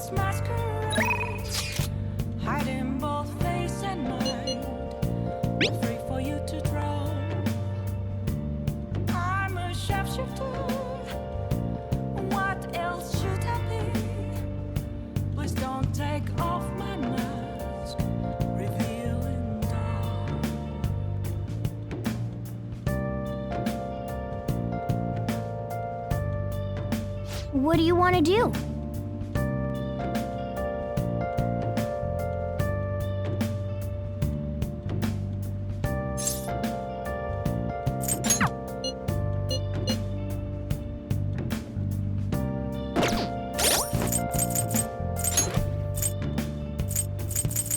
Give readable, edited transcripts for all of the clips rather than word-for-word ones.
Apples masquerade, hiding both face and mind, free for you to draw. I'm a shapeshifter. What else should I be? Please don't take off my mask, revealing dawn. What do you want to do?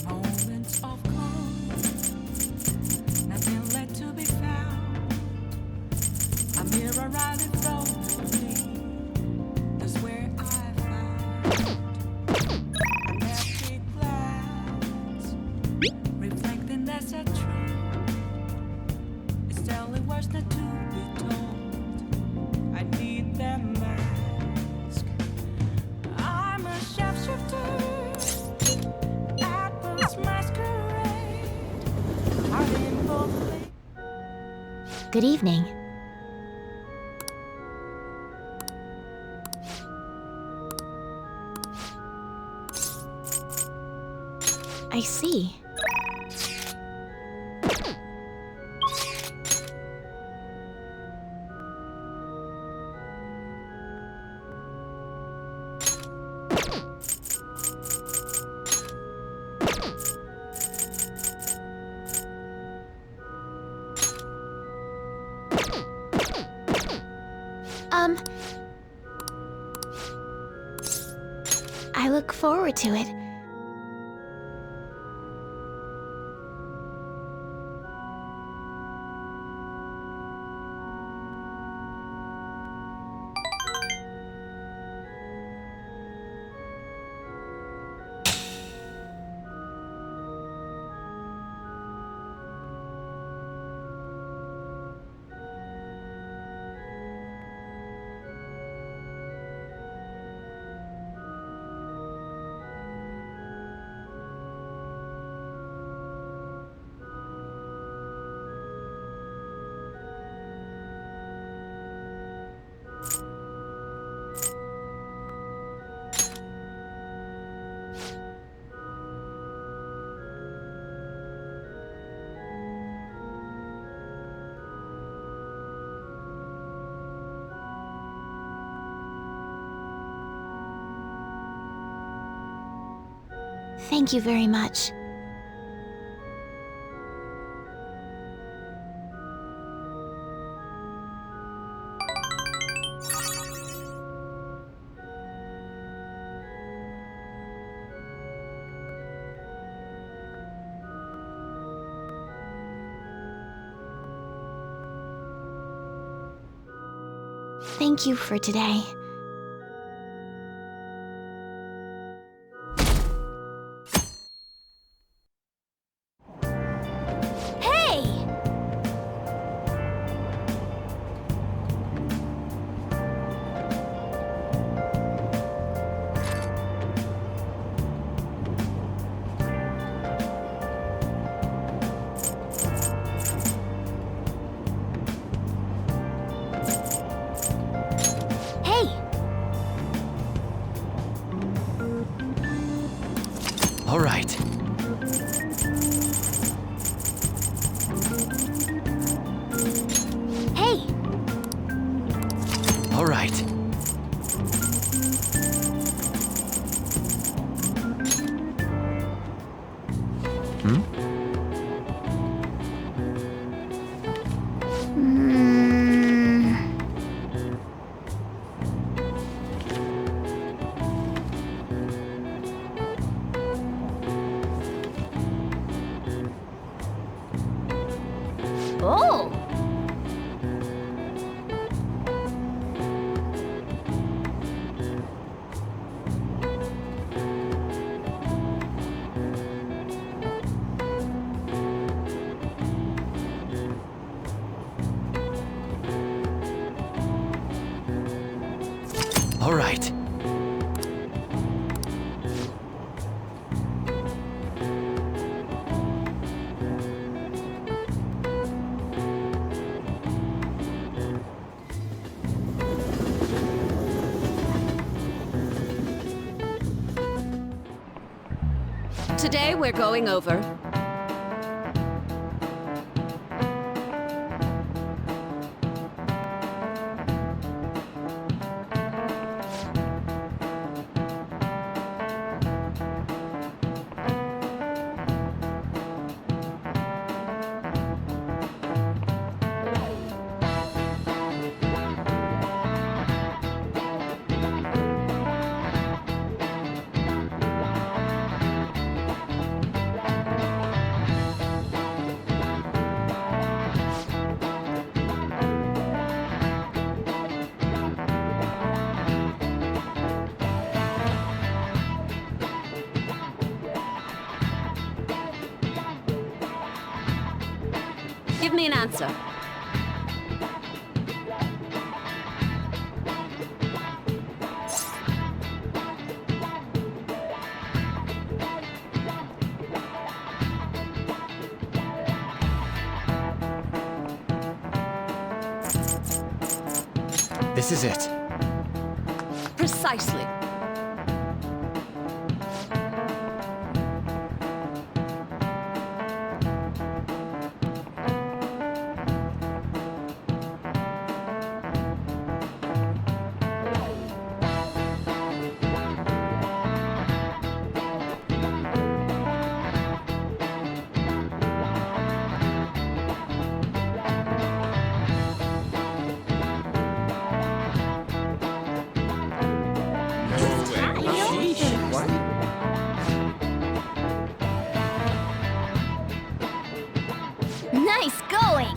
Moments of calm, nothing left to be found. A mirror right in front of me, that's where I found an empty glass, reflecting that's a tree. It's telling words not to be told. I need that mask. I'm a shapeshifter. Apples masquerade, hiding both ways. Good evening. I see. I look forward to it. Thank you very much. Thank you for today. Hey! Hey! All right. Hey! All right. Hmm? Today we're going over Give me an answer. This is it. Precisely. Nice going!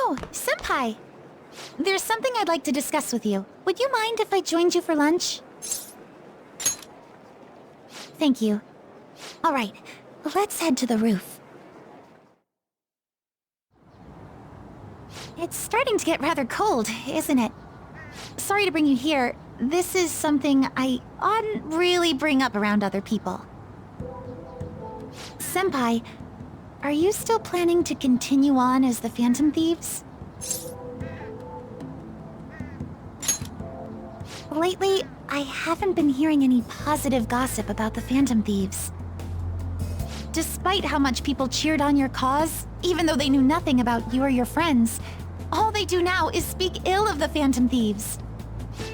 Oh, Senpai! There's something I'd like to discuss with you. Would you mind if I joined you for lunch? Thank you. All right, let's head to the roof. It's starting to get rather cold, isn't it? Sorry to bring you here. This is something I oughtn't really bring up around other people. Senpai, are you still planning to continue on as the Phantom Thieves? Lately, I haven't been hearing any positive gossip about the Phantom Thieves. Despite how much people cheered on your cause, even though they knew nothing about you or your friends, all they do now is speak ill of the Phantom Thieves.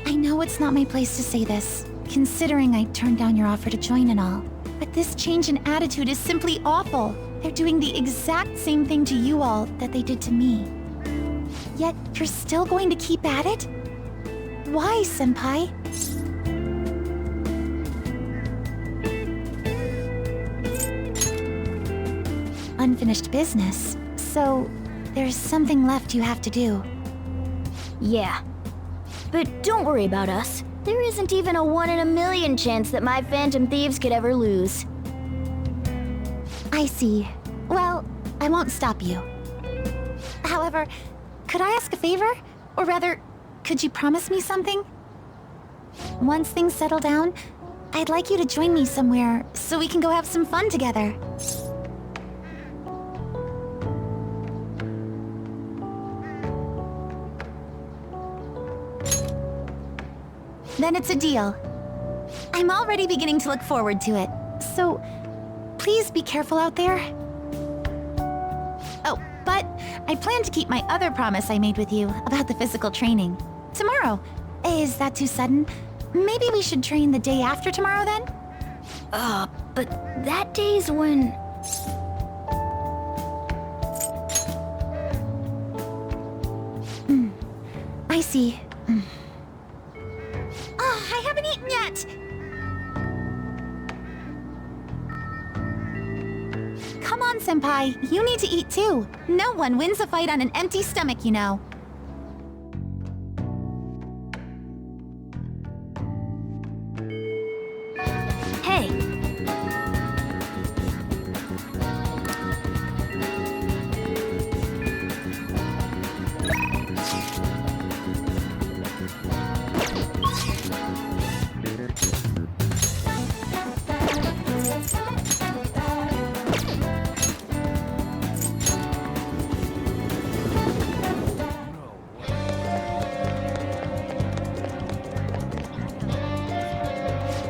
I know it's not my place to say this, considering I turned down your offer to join and all, but this change in attitude is simply awful. They're doing the exact same thing to you all that they did to me. Yet, you're still going to keep at it? Why, Senpai? Unfinished business, so there's something left you have to do. Yeah. But don't worry about us. There isn't even a 1 in a million chance that my Phantom Thieves could ever lose. I see. Well, I won't stop you. However, could I ask a favor? Or rather, could you promise me something? Once things settle down, I'd like you to join me somewhere so we can go have some fun together. Then it's a deal. I'm already beginning to look forward to it, so please be careful out there. Oh, but I plan to keep my other promise I made with you about the physical training. Tomorrow. Is that too sudden? Maybe we should train the day after tomorrow then? But that day's when... see. I haven't eaten yet! Come on, Senpai. You need to eat too. No one wins a fight on an empty stomach, you know. Hey,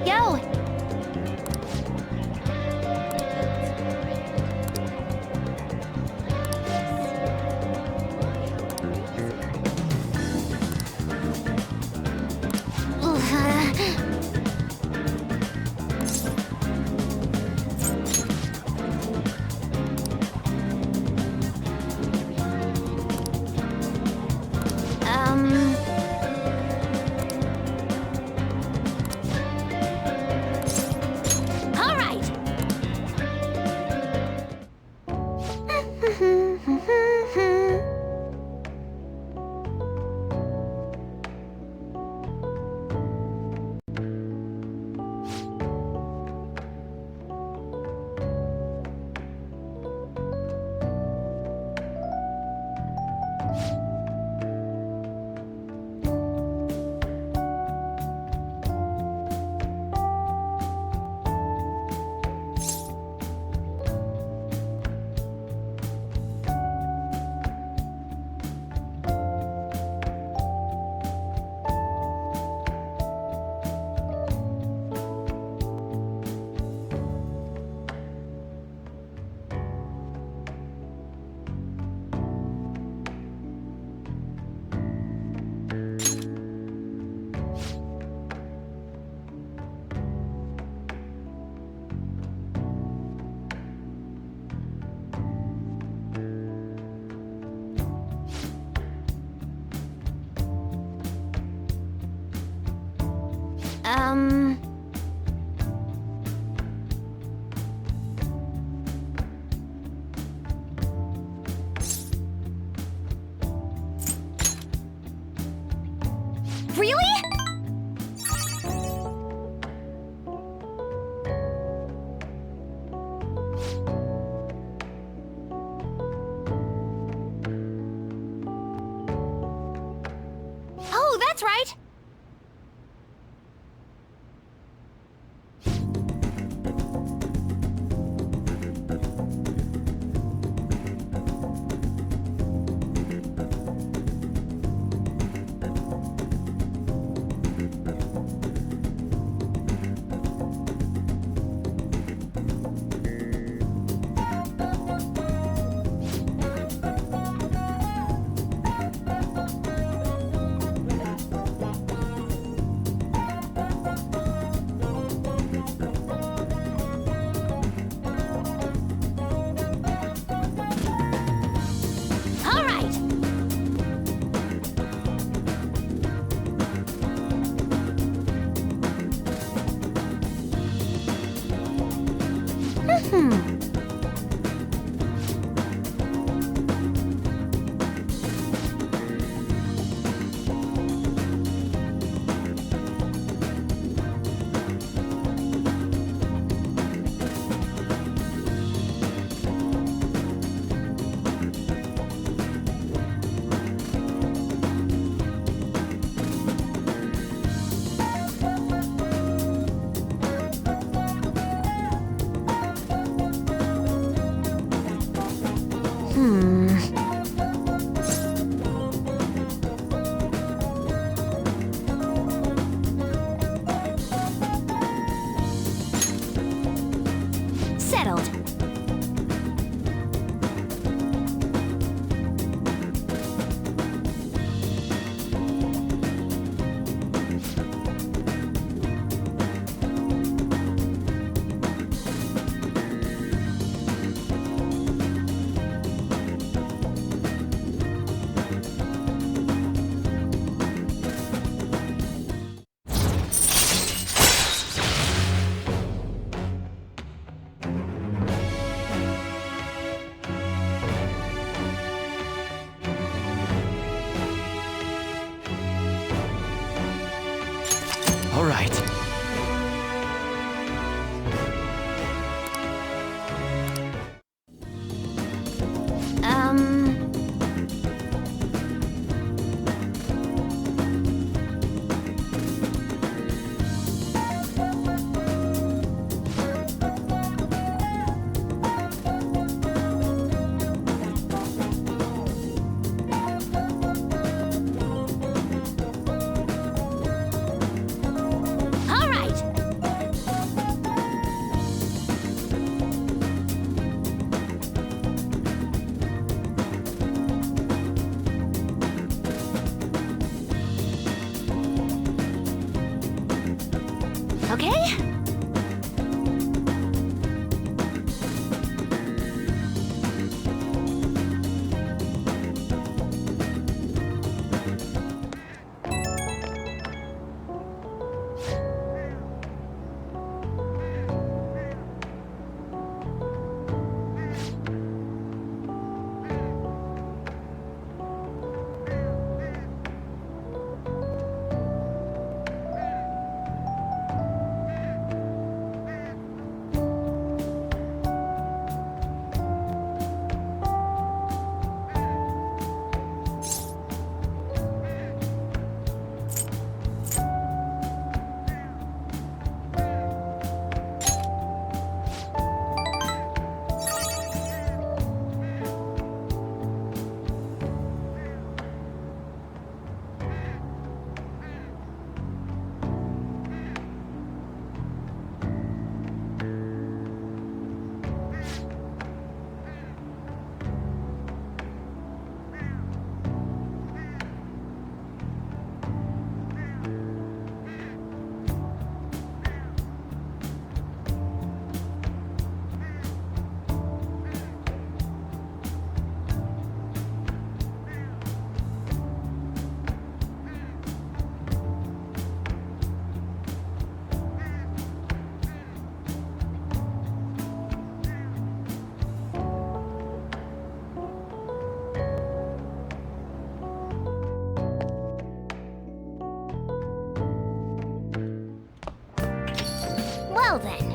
yo! All right. Really? Oh, that's right. All right. Settled. right. All right. Okay. Well then.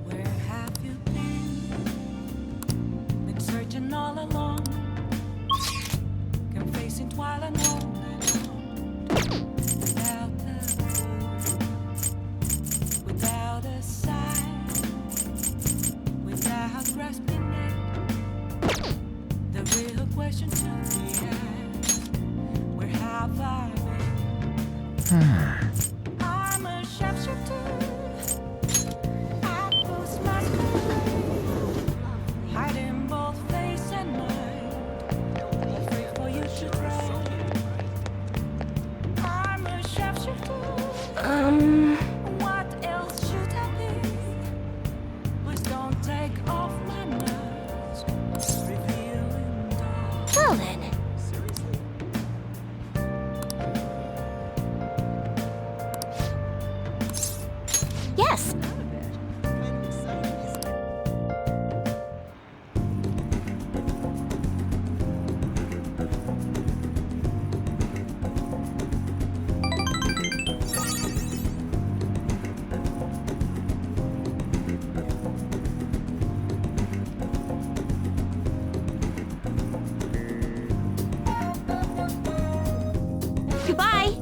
Where have you been? Been searching all along, confessing while alone, without a clue, without a sign, without grasping it. The real question to be asked: where have I been? I'm a sharpshooter. I post masquerade, hiding both face and mind, afraid for you to try. I'm a sharpshooter. What else should I be? Please don't take off my mask, revealing dark. Well then. Yes. Goodbye.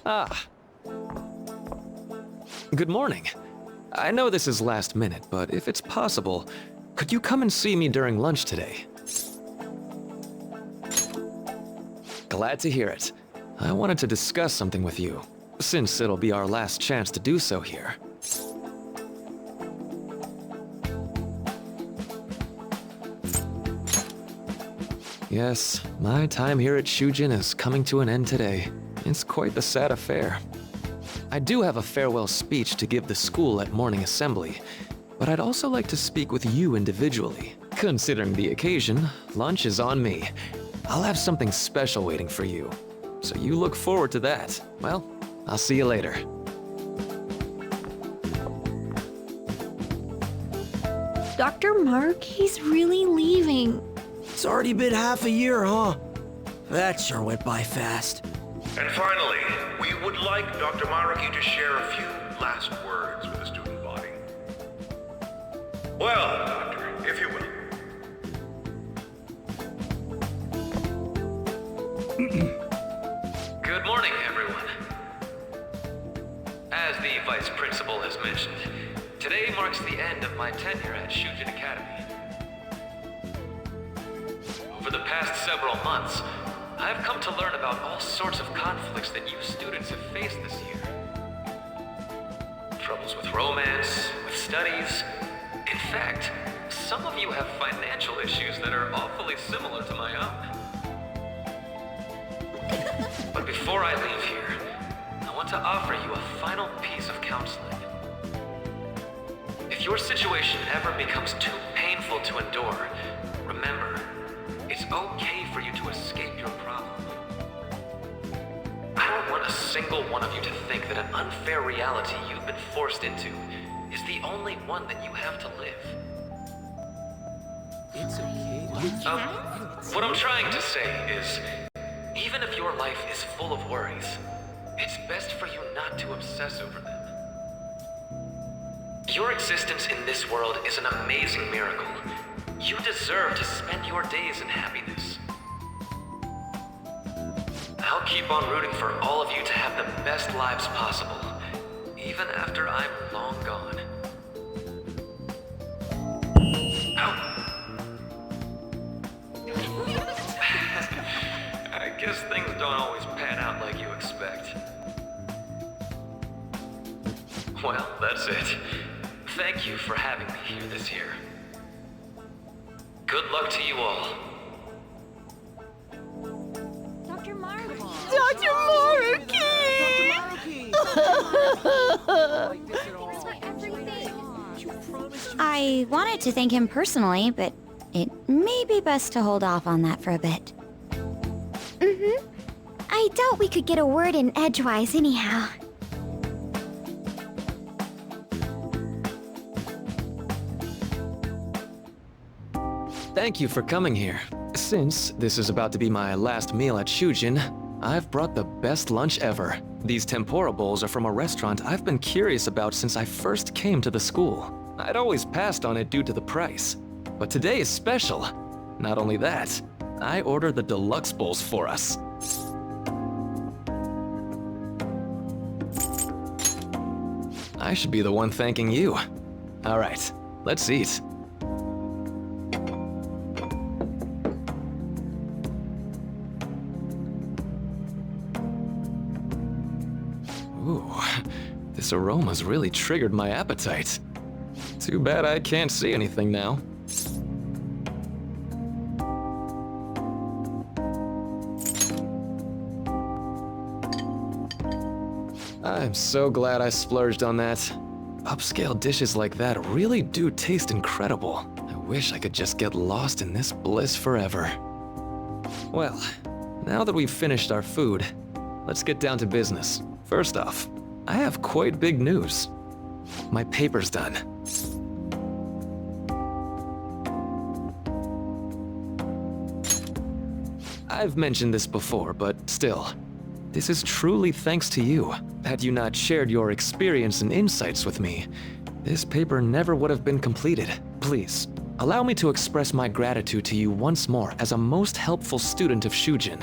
Ah. Good morning. I know this is last minute, but if it's possible, could you come and see me during lunch today? Glad to hear it. I wanted to discuss something with you, since it'll be our last chance to do so here. Yes, my time here at Shujin is coming to an end today. It's quite the sad affair. I do have a farewell speech to give the school at morning assembly, but I'd also like to speak with you individually. Considering the occasion, lunch is on me. I'll have something special waiting for you, so you look forward to that. Well, I'll see you later. Dr. Mark, he's really leaving. It's already been half a year, huh? That sure went by fast. And finally, we would like Dr. Maruki to share a few last words with the student body. Well, Doctor, if you will. Good morning, everyone. As the Vice Principal has mentioned, today marks the end of my tenure at Shujin Academy. Over the past several months, I've come to learn about all sorts of conflicts that you students have faced this year. Troubles with romance, with studies. In fact, some of you have financial issues that are awfully similar to my own. But before I leave here, I want to offer you a final piece of counseling. If your situation ever becomes too painful to endure, remember, it's okay for you to escape your problem. I don't want a single one of you to think that an unfair reality you've been forced into is the only one that you have to live. It's okay. What I'm trying to say is, even if your life is full of worries, it's best for you not to obsess over them. Your existence in this world is an amazing miracle. You deserve to spend your days in happiness. I'll keep on rooting for all of you to have the best lives possible, even after I'm long gone. I guess things don't always pan out like you expect. Well, that's it. Thank you for having me here this year. Good luck to you all. Dr. Mark! Dr. Maruki! I wanted to thank him personally, but it may be best to hold off on that for a bit. I doubt we could get a word in edgewise anyhow. Thank you for coming here. Since this is about to be my last meal at Shujin, I've brought the best lunch ever. These tempura bowls are from a restaurant I've been curious about since I first came to the school. I'd always passed on it due to the price. But today is special. Not only that, I ordered the deluxe bowls for us. I should be the one thanking you. All right, let's eat. Ooh, this aroma's really triggered my appetite. Too bad I can't see anything now. I'm so glad I splurged on that. Upscale dishes like that really do taste incredible. I wish I could just get lost in this bliss forever. Well, now that we've finished our food, let's get down to business. First off, I have quite big news. My paper's done. I've mentioned this before, but still, this is truly thanks to you. Had you not shared your experience and insights with me, this paper never would have been completed. Please, allow me to express my gratitude to you once more as a most helpful student of Shujin.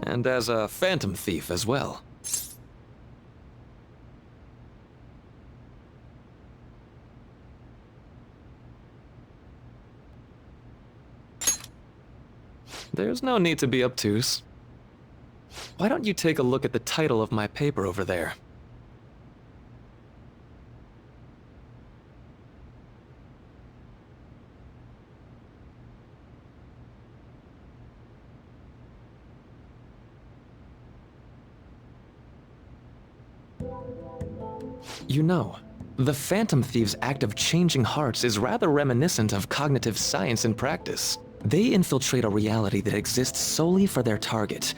And as a phantom thief as well. there's no need to be obtuse. Why don't you take a look at the title of my paper over there? You know, the Phantom Thieves' act of changing hearts is rather reminiscent of cognitive science in practice. They infiltrate a reality that exists solely for their target,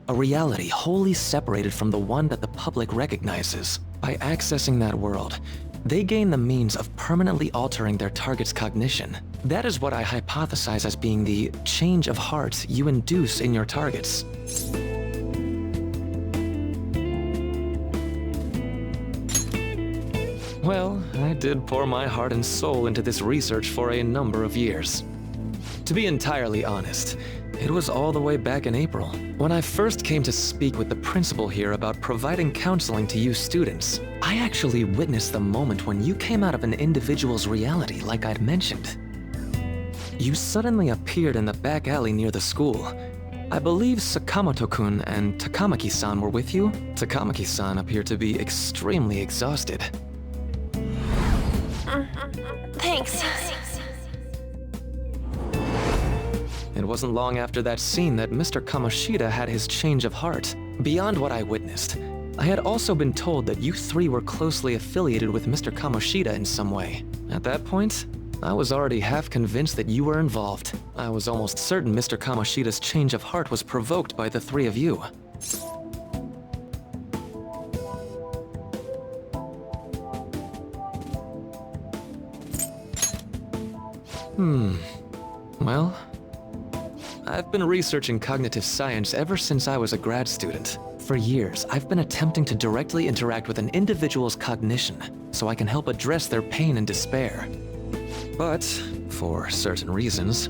a reality wholly separated from the one that the public recognizes. By accessing that world, they gain the means of permanently altering their target's cognition. That is what I hypothesize as being the change of heart you induce in your targets. Well, I did pour my heart and soul into this research for a number of years. To be entirely honest, it was all the way back in April, when I first came to speak with the principal here about providing counseling to you students. I actually witnessed the moment when you came out of an individual's reality like I'd mentioned. You suddenly appeared in the back alley near the school. I believe Sakamoto-kun and Takamaki-san were with you. Takamaki-san appeared to be extremely exhausted. Thanks. It wasn't long after that scene that Mr. Kamoshida had his change of heart. Beyond what I witnessed, I had also been told that you three were closely affiliated with Mr. Kamoshida in some way. At that point, I was already half convinced that you were involved. I was almost certain Mr. Kamoshida's change of heart was provoked by the three of you. Well, I've been researching cognitive science ever since I was a grad student. For years, I've been attempting to directly interact with an individual's cognition so I can help address their pain and despair. But, for certain reasons,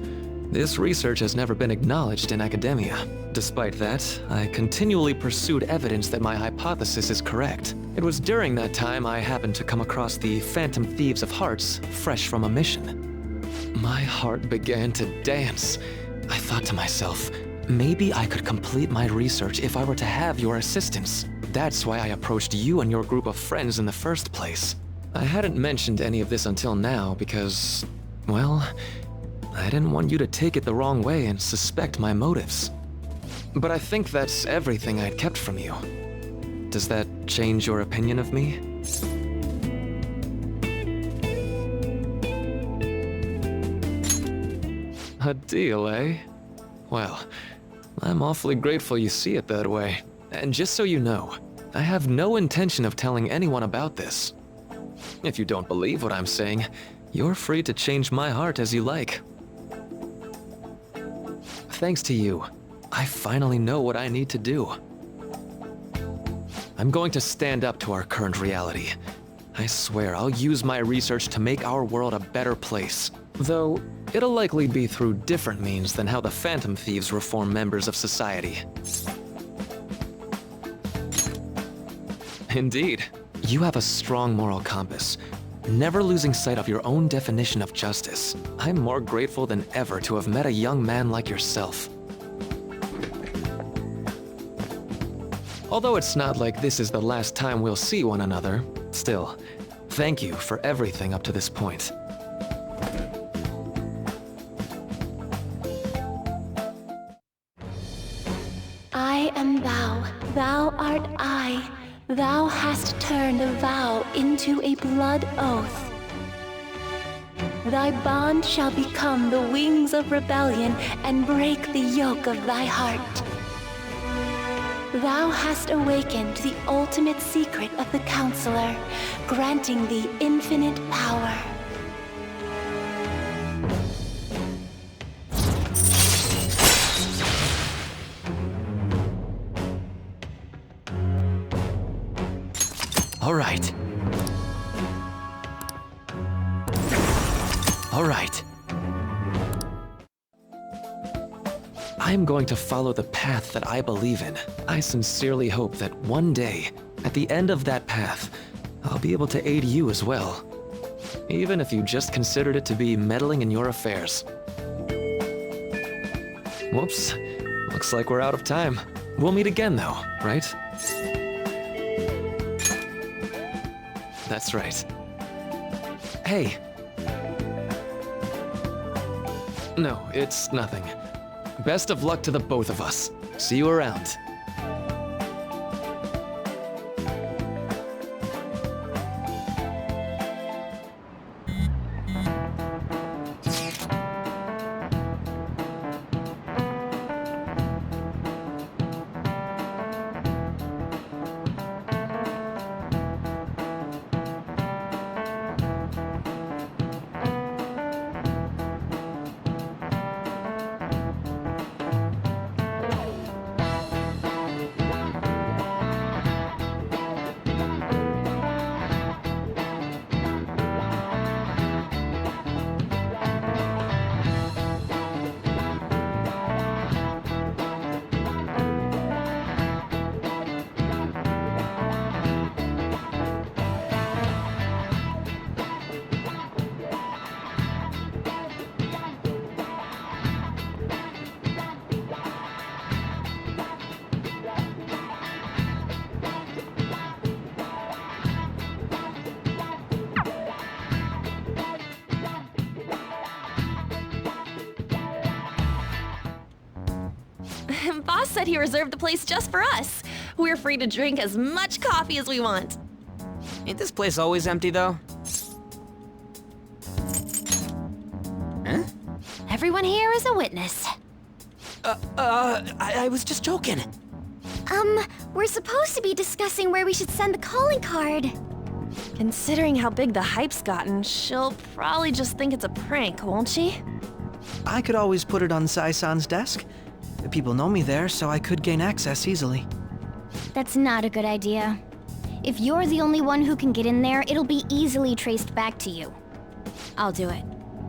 this research has never been acknowledged in academia. Despite that, I continually pursued evidence that my hypothesis is correct. It was during that time I happened to come across the Phantom Thieves of Hearts, fresh from a mission. My heart began to dance. I thought to myself, maybe I could complete my research if I were to have your assistance. That's why I approached you and your group of friends in the first place. I hadn't mentioned any of this until now because, well, I didn't want you to take it the wrong way and suspect my motives. But I think that's everything I'd kept from you. Does that change your opinion of me? A deal, eh? Well, I'm awfully grateful you see it that way. And just so you know, I have no intention of telling anyone about this. If you don't believe what I'm saying, you're free to change my heart as you like. Thanks to you, I finally know what I need to do. I'm going to stand up to our current reality. I swear I'll use my research to make our world a better place. Though, it'll likely be through different means than how the Phantom Thieves reform members of society. Indeed, you have a strong moral compass, never losing sight of your own definition of justice. I'm more grateful than ever to have met a young man like yourself. Although it's not like this is the last time we'll see one another, still, thank you for everything up to this point. I am thou, thou art I. Thou hast turned a vow into a blood oath. Thy bond shall become the wings of rebellion and break the yoke of thy heart. Thou hast awakened the ultimate secret of the Counselor, granting thee infinite power. All right. All right. I'm going to follow the path that I believe in. I sincerely hope that one day, at the end of that path, I'll be able to aid you as well. Even if you just considered it to be meddling in your affairs. Whoops. Looks like we're out of time. We'll meet again, though, right? That's right. Hey. No, it's nothing. Best of luck to the both of us. See you around. Boss said he reserved the place just for us. We're free to drink as much coffee as we want. Ain't this place always empty, though? Huh? Everyone here is a witness. I was just joking. We're supposed to be discussing where we should send the calling card. Considering how big the hype's gotten, she'll probably just think it's a prank, won't she? I could always put it on Sai-san's desk. The people know me there, so I could gain access easily. That's not a good idea. If you're the only one who can get in there, it'll be easily traced back to you. I'll do it.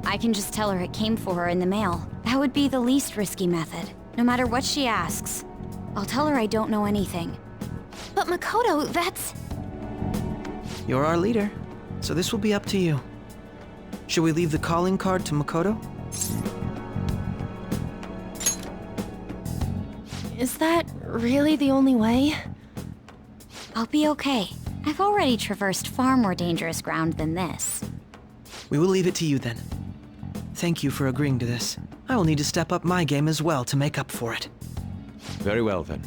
I can just tell her it came for her in the mail. That would be the least risky method. No matter what she asks. I'll tell her I don't know anything. But Makoto, that's... You're our leader, so this will be up to you. Should we leave the calling card to Makoto? Is that really the only way? I'll be okay. I've already traversed far more dangerous ground than this. We will leave it to you then. Thank you for agreeing to this. I will need to step up my game as well to make up for it. Very well then.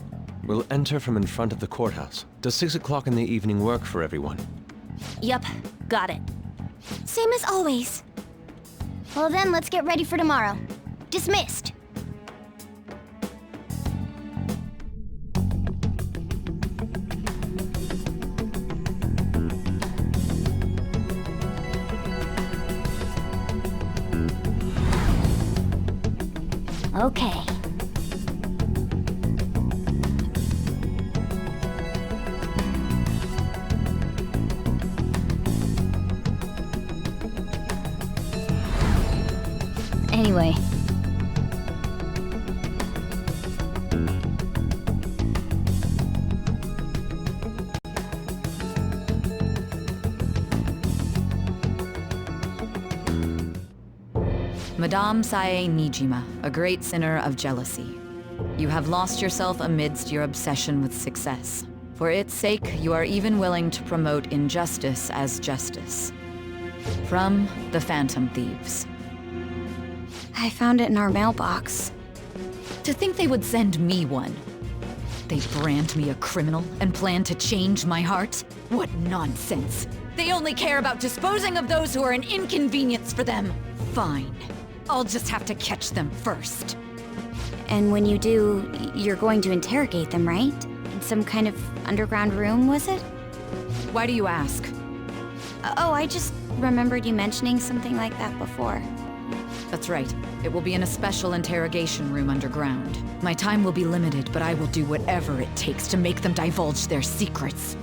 We'll enter from in front of the courthouse. Does 6 o'clock in the evening work for everyone? Yup, got it. Same as always. Well then, let's get ready for tomorrow. Dismissed. Okay. Anyway. Madame Sae Nijima, a great sinner of jealousy. You have lost yourself amidst your obsession with success. For its sake, you are even willing to promote injustice as justice. From the Phantom Thieves. I found it in our mailbox. To think they would send me one. They brand me a criminal and plan to change my heart? What nonsense! They only care about disposing of those who are an inconvenience for them. Fine. I'll just have to catch them first. And when you do, you're going to interrogate them, right? In some kind of underground room, was it? Why do you ask? Oh, I just remembered you mentioning something like that before. That's right. It will be in a special interrogation room underground. My time will be limited, but I will do whatever it takes to make them divulge their secrets.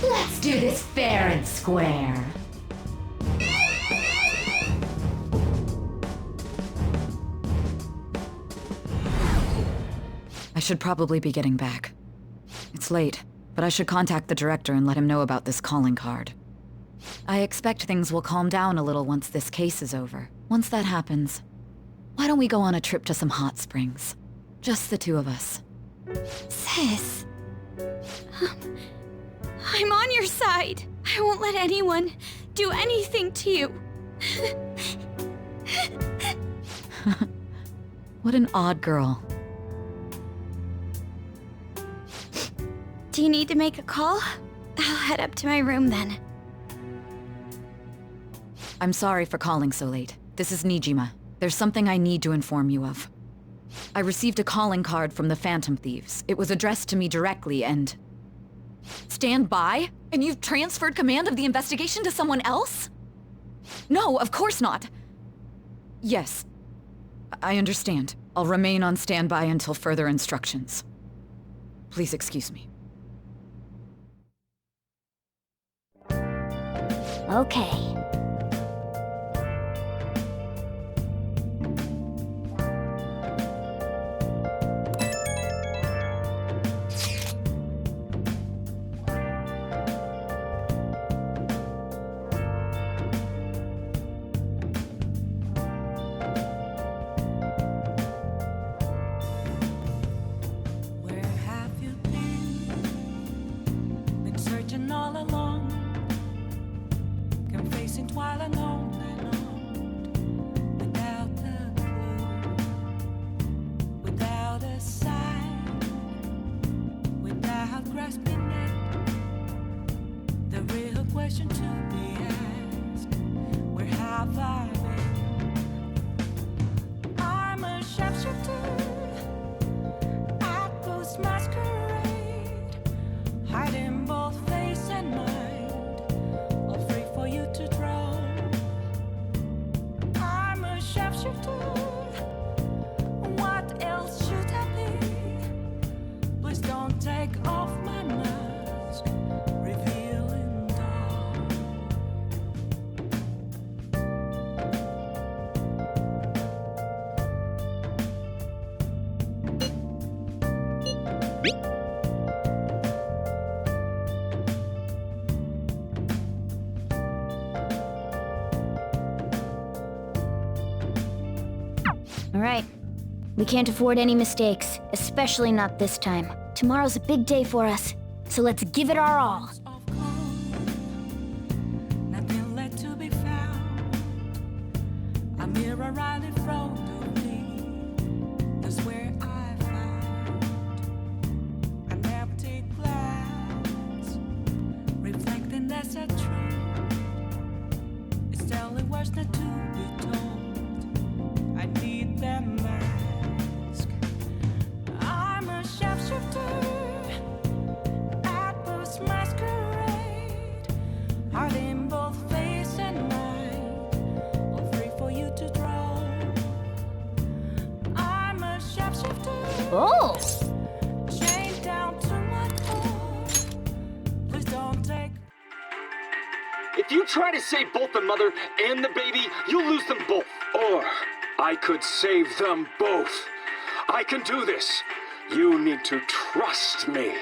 Let's do this fair and square. I should probably be getting back. It's late, but I should contact the director and let him know about this calling card. I expect things will calm down a little once this case is over. Once that happens, why don't we go on a trip to some hot springs? Just the two of us. Sis. I'm on your side. I won't let anyone do anything to you. What an odd girl. Do you need to make a call? I'll head up to my room then. I'm sorry for calling so late. This is Nijima. There's something I need to inform you of. I received a calling card from the Phantom Thieves. It was addressed to me directly and... Stand by? And you've transferred command of the investigation to someone else? No, of course not. Yes. I understand. I'll remain on standby until further instructions. Please excuse me. Okay. Where have you been? Been searching all along, confessing while alone without a clue, without a sign, without grasping it. The real question to be asked: where have I been? I'm a sharpshooter at Post Masquerade, hiding both face and mind, all free for you to draw. I'm a sharpshooter. What else should I be? Please don't take off my mask, revealing dark. All right. We can't afford any mistakes, especially not this time. Tomorrow's a big day for us, so let's give it our all. Of cold, nothing left to be found. A mirror right in front of me. That's where I found an empty glass, reflecting that's a truth. It's telling words not to be told. I need them mask. I'm a sharpshooter at Post Masquerade, hiding both face and mind, all free for you to draw. I'm a sharpshooter. Oh! Chained down to my core. Please don't take. If you try to save both the mother and the baby, you'll lose them both. Or I could save them both. I can do this. You need to trust me.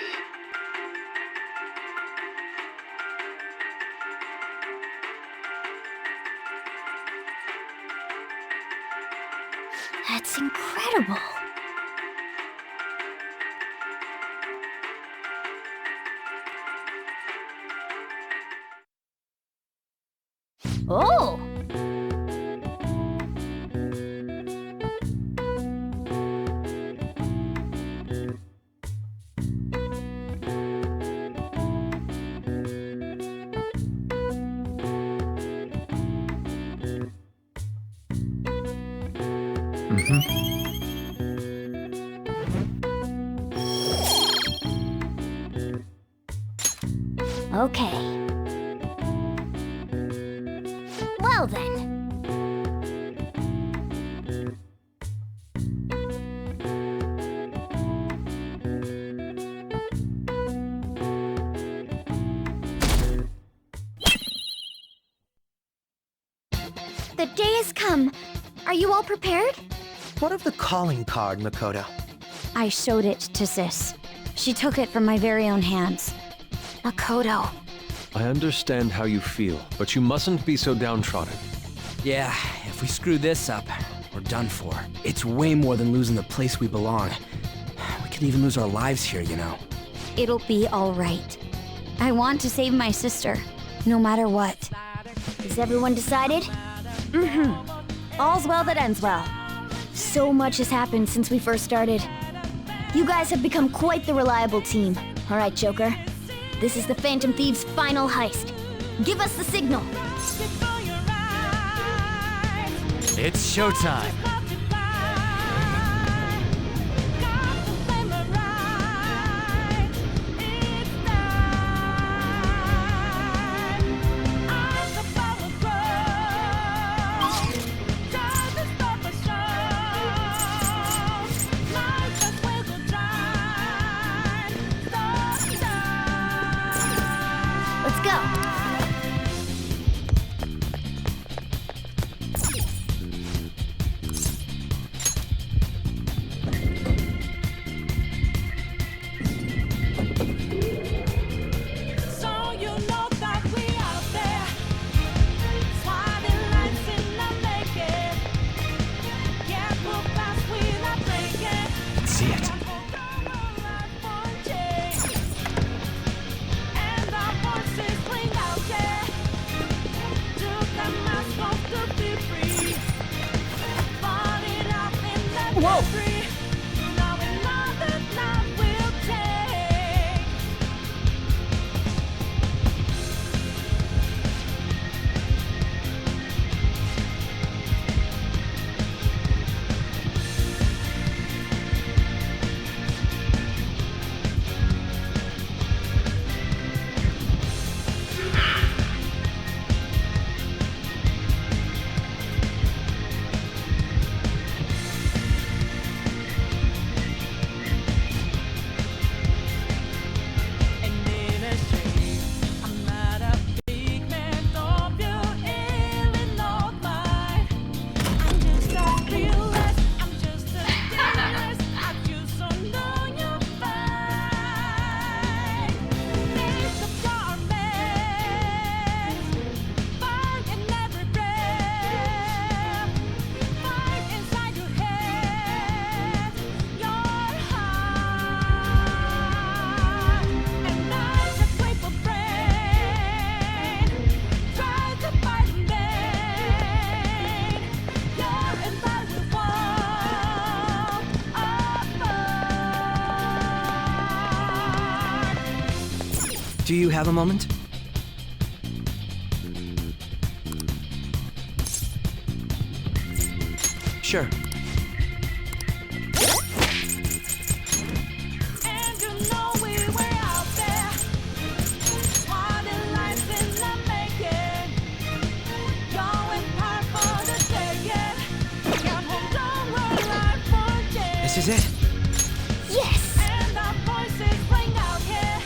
That's incredible. Oh! Okay. Well then. The day has come. Are you all prepared? What of the calling card, Makoto? I showed it to Sis. She took it from my very own hands. Makoto. I understand how you feel, but you mustn't be so downtrodden. Yeah, If we screw this up, we're done for. It's way more than losing the place we belong. We could even lose our lives here, you know. It'll be all right. I want to save my sister, no matter what. Is everyone decided? Mm-hmm. All's well that ends well. So much has happened since we first started. You guys have become quite the reliable team. All right, Joker. This is the Phantom Thieves' final heist. Give us the signal. It's showtime. Let's go. So you know that we out there, swatting lights in the making. Can't move fast, we're not breaking. See it. And our voices ring out there. Took the mask off to be free. Falling out in the country. Now another life will take. And in a shame, I'm not a big man, don't you really know mine? I'm just a realist, I'm just a realist. I just don't know your fight. It's a garment, fight in every breath, fight inside your head, your heart. And I's a grateful brain, try to fight in vain. You're and I will fall apart. Do you have a moment? Sure. And you know we were out there, swatting lights in the making. Going hard for the taking. Can't hold on, we're life for change. This is it. Yes! And our voices ring out here.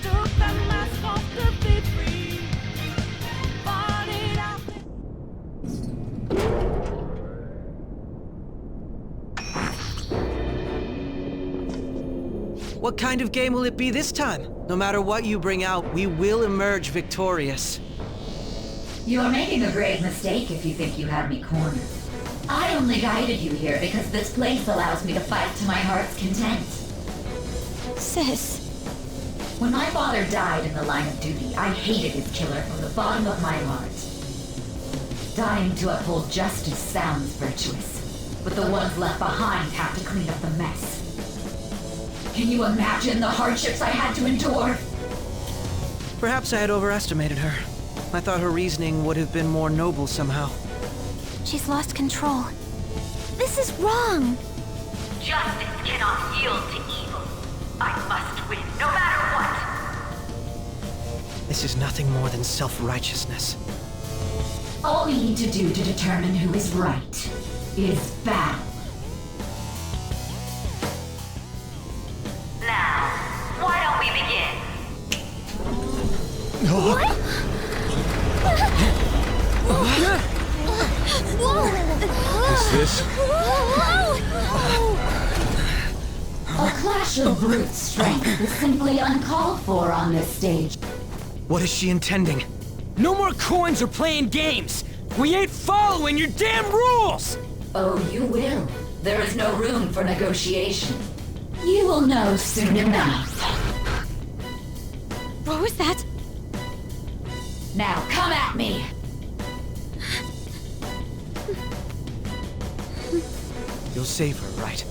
Took the mask off to be free. Fought it out. What kind of game will it be this time? No matter what you bring out, we will emerge victorious. You're making a grave mistake if you think you have me cornered. I only guided you here because this place allows me to fight to my heart's content. Sis. When my father died in the line of duty, I hated his killer from the bottom of my heart. Dying to uphold justice sounds virtuous, but the ones left behind have to clean up the mess. Can you imagine the hardships I had to endure? Perhaps I had overestimated her. I thought her reasoning would have been more noble somehow. She's lost control. This is wrong. Justice cannot yield to evil. I must win, no matter what. This is nothing more than self-righteousness. All we need to do to determine who is right is battle. Now, why don't we begin? What? Is this? A clash of brute strength is simply uncalled for on this stage. What is she intending? No more coins or playing games! We ain't following your damn rules! Oh, you will. There is no room for negotiation. You will know soon enough. What was that? Now come at me! You'll save her, right?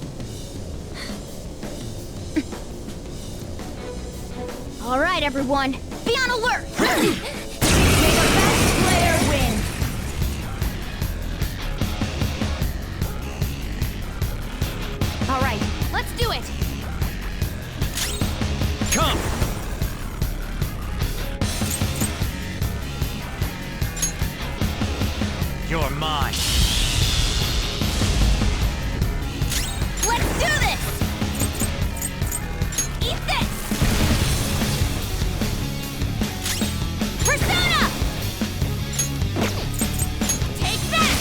All right, everyone, be on alert! May the best player win! All right, let's do it! Come! You're mine. Let's do this! Eat this! Persona! Take that!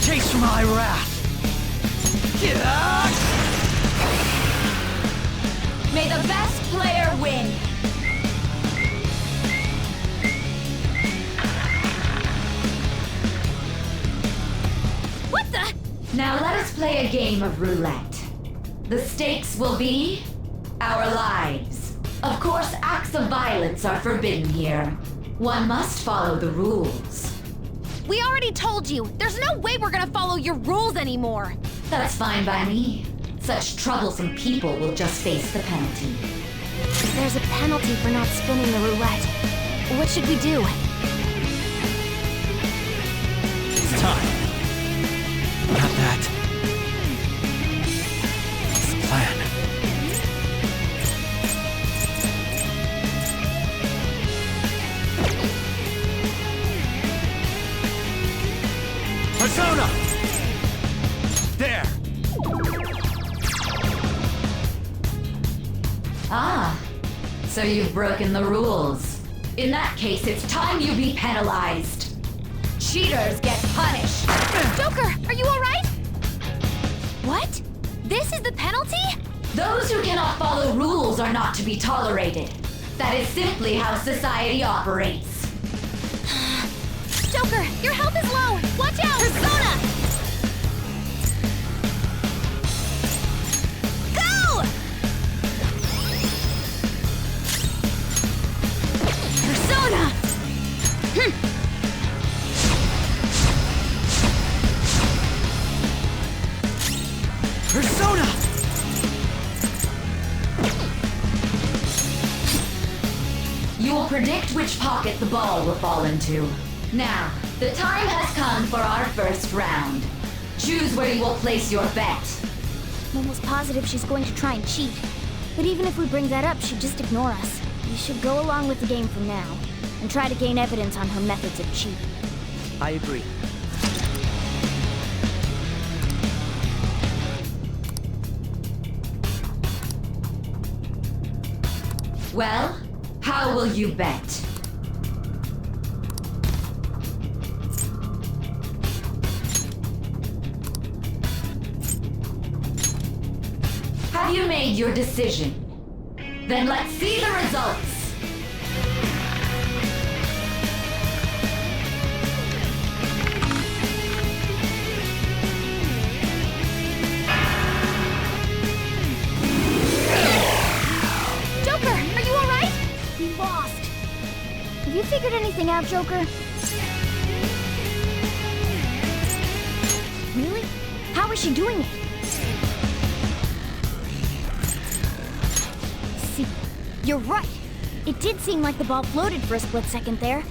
Taste my wrath! May the best player win! What the? Now let us play a game of roulette. The stakes will be our lives. Of course, acts of violence are forbidden here. One must follow the rules. We already told you, there's no way we're gonna follow your rules anymore. That's fine by me. Such troublesome people will just face the penalty. There's a penalty for not spinning the roulette. What should we do? It's time. Not that. It's the plan. Persona! There! Ah, so you've broken the rules. In that case, it's time you be penalized. Cheaters get punished. Joker, are you alright? What? This is the penalty? Those who cannot follow rules are not to be tolerated. That is simply how society operates. Joker, your health is low! Watch out! Persona! Go! Persona! Persona! You will predict which pocket the ball will fall into. Now, the time has come for our first round. Choose where you will place your bet. I'm almost positive she's going to try and cheat. But even if we bring that up, she'd just ignore us. We should go along with the game from now, and try to gain evidence on her methods of cheating. I agree. Well, how will you bet? Have you made your decision? Then let's see the results! Joker, are you alright? We lost. Have you figured anything out, Joker? Really? How is she doing it? See, you're right. It did seem like the ball floated for a split second there.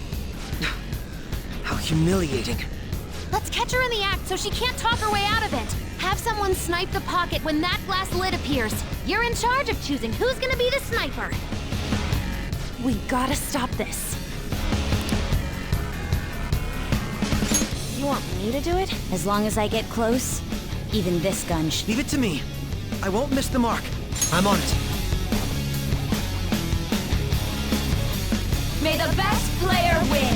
How humiliating. Let's catch her in the act so she can't talk her way out of it. Have someone snipe the pocket when that glass lid appears. You're in charge of choosing who's gonna be the sniper. We gotta stop this. You want me to do it? As long as I get close, even this gun Leave it to me. I won't miss the mark. I'm on it. May the best player win!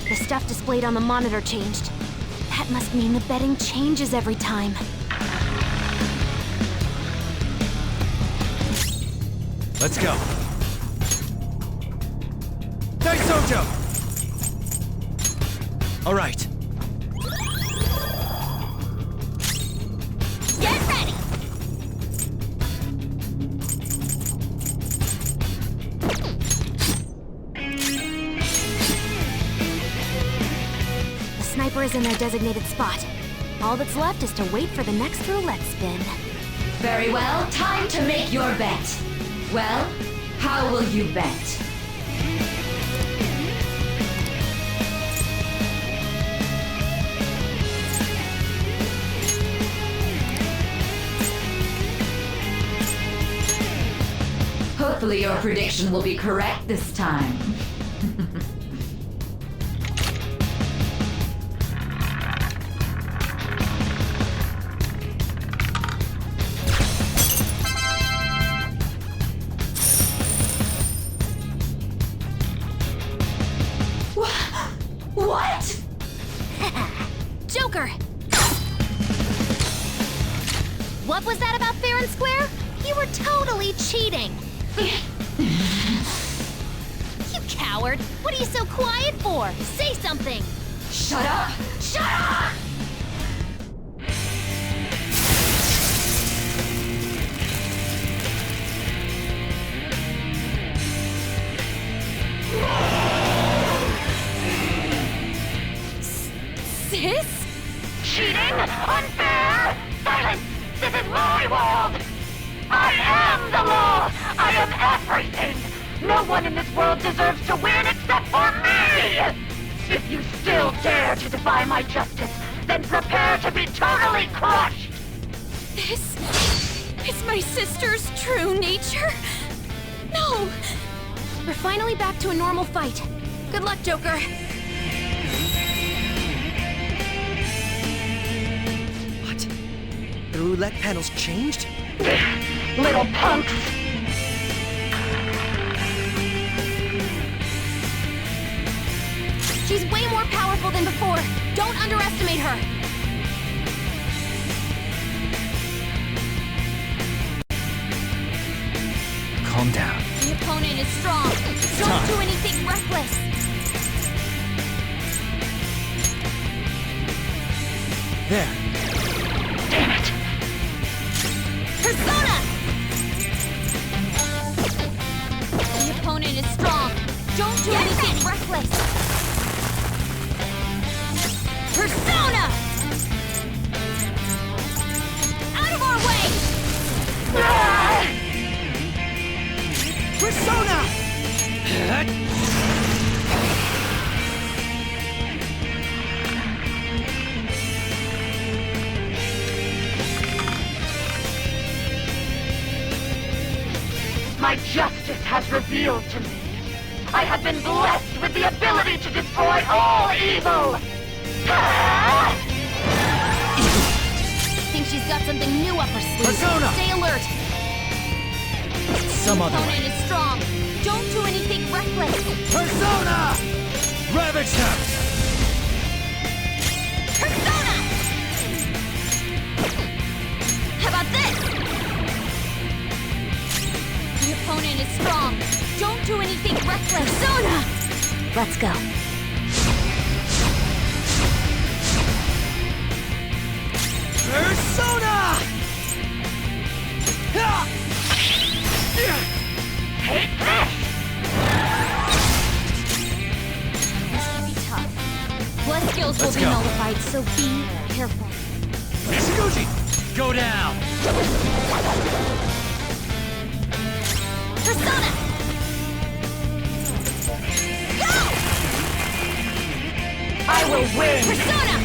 The stuff displayed on the monitor changed. That must mean the betting changes every time. Let's go. Mojo! All right. Get ready! The sniper is in their designated spot. All that's left is to wait for the next roulette spin. Very well, time to make your bet. Well, how will you bet? Hopefully your prediction will be correct this time. What? Joker! What was that about fair and square? You were totally cheating! You coward! What are you so quiet for? Say something! Shut up! Shut up! Sis? Cheating? Unfair? Silence! This is my world! I am the law! I am everything! No one in this world deserves to win except for me! If you still dare to defy my justice, then prepare to be totally crushed! This is my sister's true nature? No! We're finally back to a normal fight. Good luck, Joker. What? The roulette panel's changed? Little punks! She's way more powerful than before. Don't underestimate her. Calm down. The opponent is strong. Don't do anything reckless. There. Damn it! Persona! The opponent is strong. Don't do anything reckless. Persona! Out of our way! Persona! My justice has revealed to me. I have been blessed with the ability to destroy all evil! Think she's got something new up her sleeve. Persona! Stay alert. Some The other opponent way. is strong. Don't do anything reckless. Persona! Ravage her! Persona! How about this? The opponent is strong. Don't do anything reckless. Persona! Let's go. Persona! Take this! This can be tough. Blood skills will Let's be go. nullified, so be careful. Mitsuguchi! Go down! Persona! Go! I will win! Persona!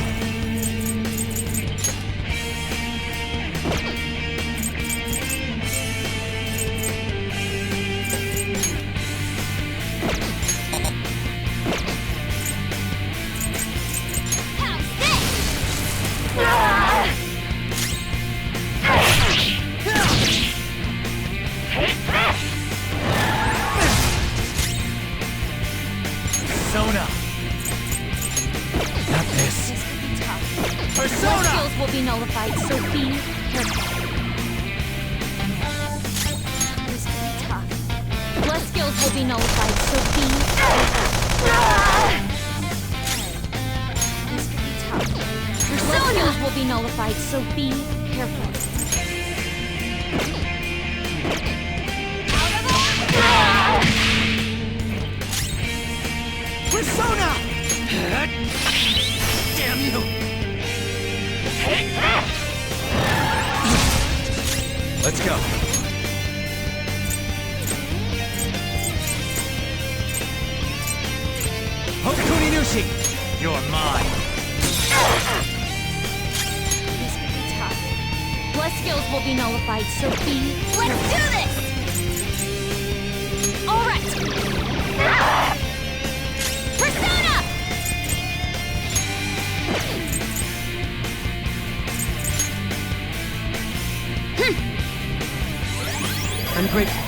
How's this? Take this! Persona! Not this. This could be tough. Blood Persona! skills will be nullified, so be careful. This could be tough. Blood skills will be nullified, so be careful. be nullified, so be careful. Persona! Damn you! Take this! Let's go. Hokakuni Nushi! You're mine. This will be tough. Bless skills will be nullified, so be Let's do this! Alright! Persona! I'm grateful.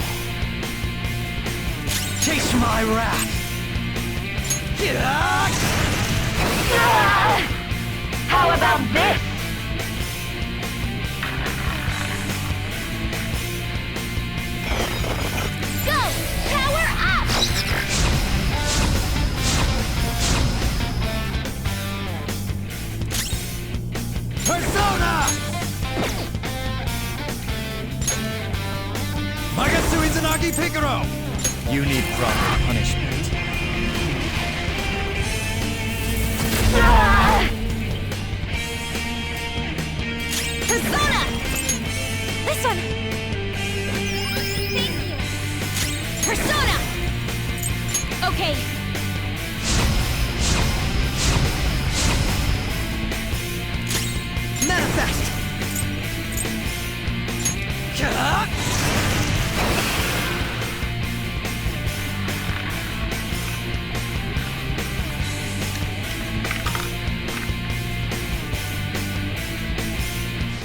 Chase my wrath! How about this? Go! Power up! Persona! Magatsu Izanagi Picaro! You need proper punishment. Persona! This one! Thank you! Persona! Okay. Manifest!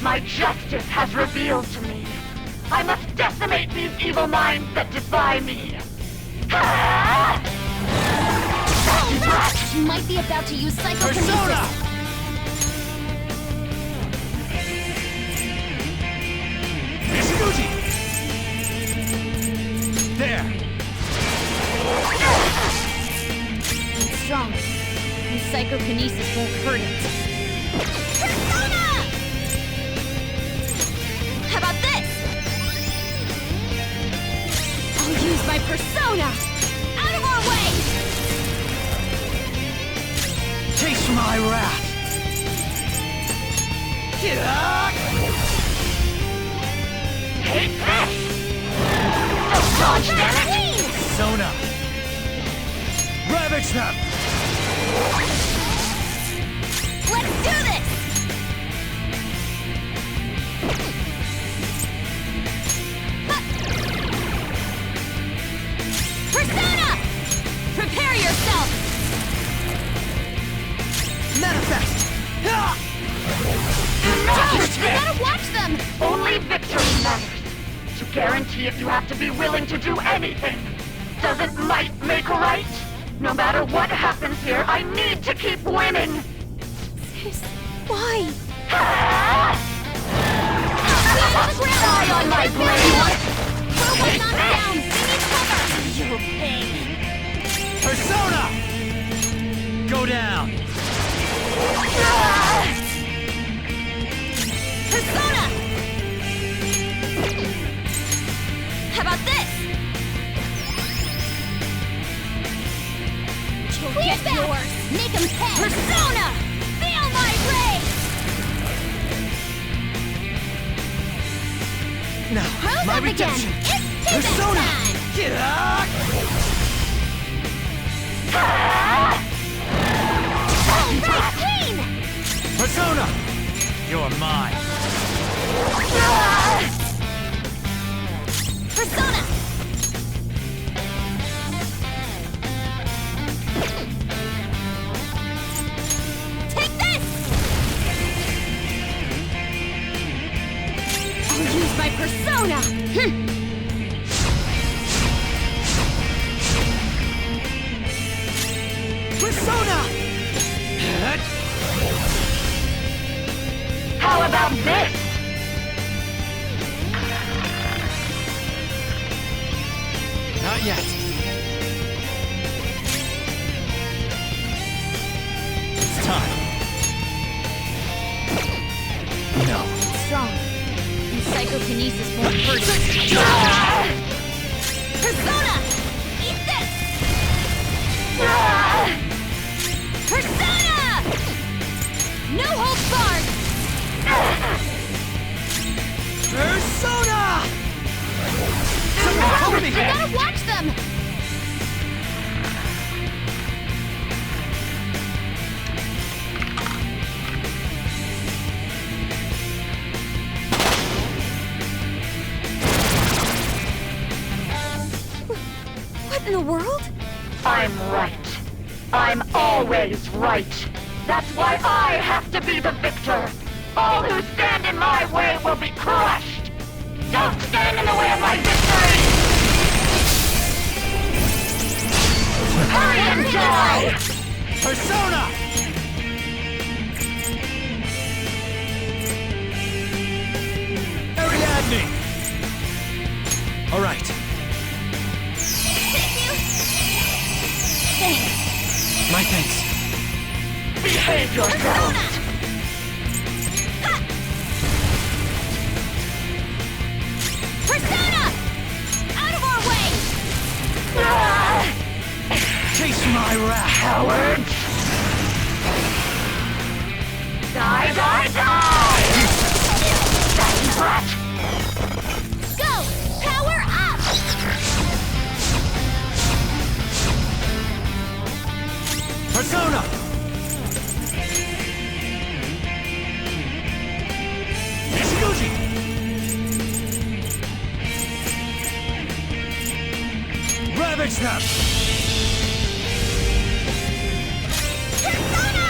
My justice has revealed to me. I must decimate these evil minds that defy me. She might be about to use psychokinesis. Persona! Nishiguchi! There! It's strong. And psychokinesis won't hurt it. Persona! How about this? I'll use my persona! Out of our way! Taste my wrath! Take this! Don't dodge, damn it! Persona! Ravage them! Let's do this! Persona! Prepare yourself! Manifest! Josh, you gotta watch them! Only victory matters. To guarantee it, you have to be willing to do anything. Doesn't might make right? No matter what happens here, I need to keep winning. Sis, why? Die on my blade! Robot knocked down! We need cover! You pig! Persona! Go down! Persona! How about this? You'll get yours! Make him pay! Persona! Feel my rage! Now, Rose my up redemption! again! It's payback Persona! time! Right, clean! Persona! You're mine! Persona! Take this! I'll use my persona! Persona! How about this? Not yet. It's time. psychokinesis won't hurt it. Persona! Eat this! Persona! No holds barred! Persona! You gotta watch them! What in the world? I'm right. I'm always right. That's why I have to be the victor. All who stand in my way will be crushed. Don't stand in the way of my victory! Hurry and die! Persona! Ariadne! All right. Thanks. My thanks. Behave yourselves! Persona! Out of our way! Chase my wrath! Cowards! Die, die, die! That's brat! Go! Power up! Persona! Nishiguchi! Ravage them! Persona!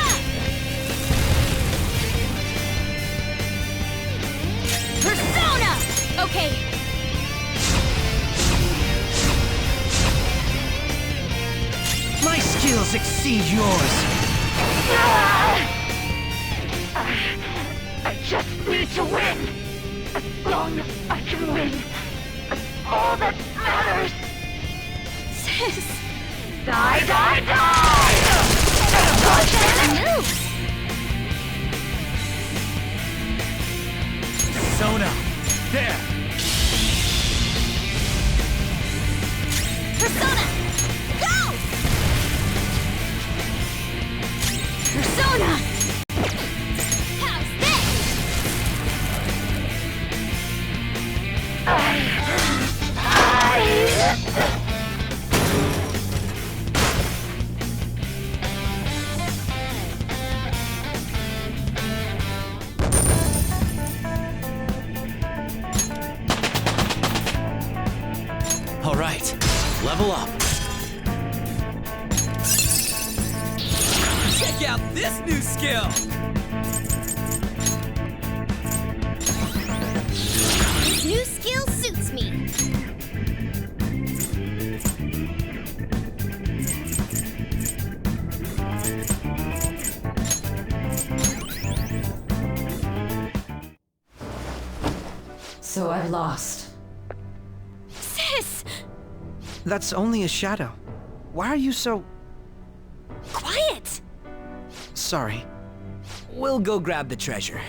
Persona! Okay. My skills exceed yours. I just need to win. As long as I can win. That's all that matters. Sis! Die, die, die! Moves! Persona! There! Persona! Go! Persona! How's this? All right. Level up. Check out this new skill! This new skill suits me. So I've lost. Sis! That's only a shadow. Why are you so... Quiet! Sorry. We'll go grab the treasure.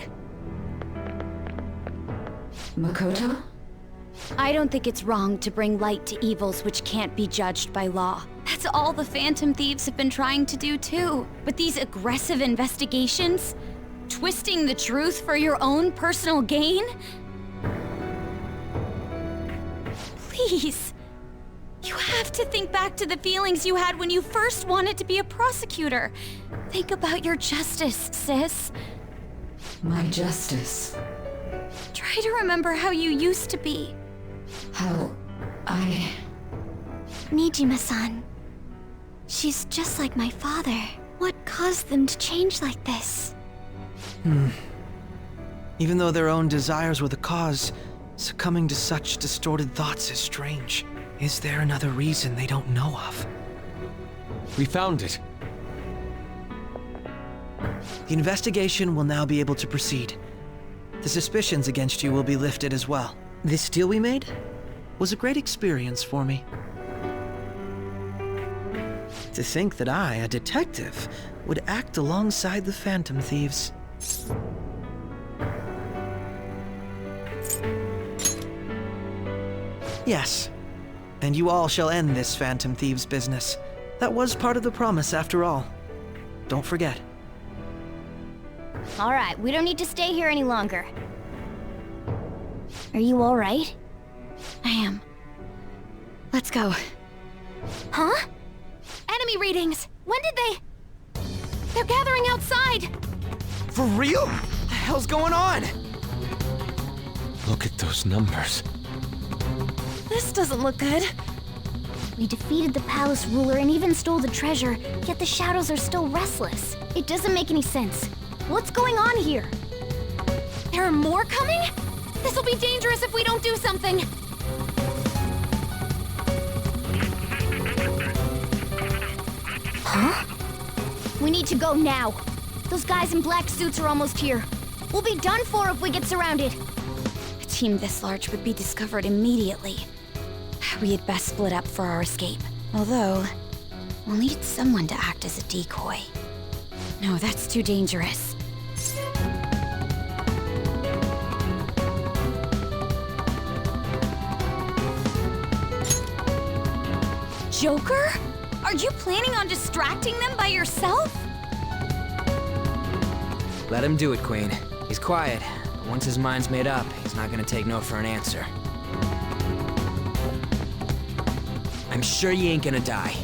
Makoto? I don't think it's wrong to bring light to evils which can't be judged by law. That's all the Phantom Thieves have been trying to do too. But these aggressive investigations? Twisting the truth for your own personal gain? Please. You have to think back to the feelings you had when you first wanted to be a prosecutor. Think about your justice, sis. My justice. Try to remember how you used to be. How I... Nijima-san. She's just like my father. What caused them to change like this? Even though their own desires were the cause, succumbing to such distorted thoughts is strange. Is there another reason they don't know of? We found it. The investigation will now be able to proceed. The suspicions against you will be lifted as well. This deal we made was a great experience for me. To think that I, a detective, would act alongside the Phantom Thieves. Yes. And you all shall end this Phantom Thieves business. That was part of the promise after all. Don't forget. All right, we don't need to stay here any longer. Are you all right? I am. Let's go. Huh? Enemy readings! When did they... They're gathering outside! For real? What the hell's going on? Look at those numbers. This doesn't look good. We defeated the palace ruler and even stole the treasure, yet the shadows are still restless. It doesn't make any sense. What's going on here? There are more coming? This'll be dangerous if we don't do something! Huh? We need to go now. Those guys in black suits are almost here. We'll be done for if we get surrounded. A team this large would be discovered immediately. We had best split up for our escape. Although, we'll need someone to act as a decoy. No, that's too dangerous. Joker? Are you planning on distracting them by yourself? Let him do it, Queen. He's quiet. But once his mind's made up, he's not gonna take no for an answer. I'm sure you ain't gonna die.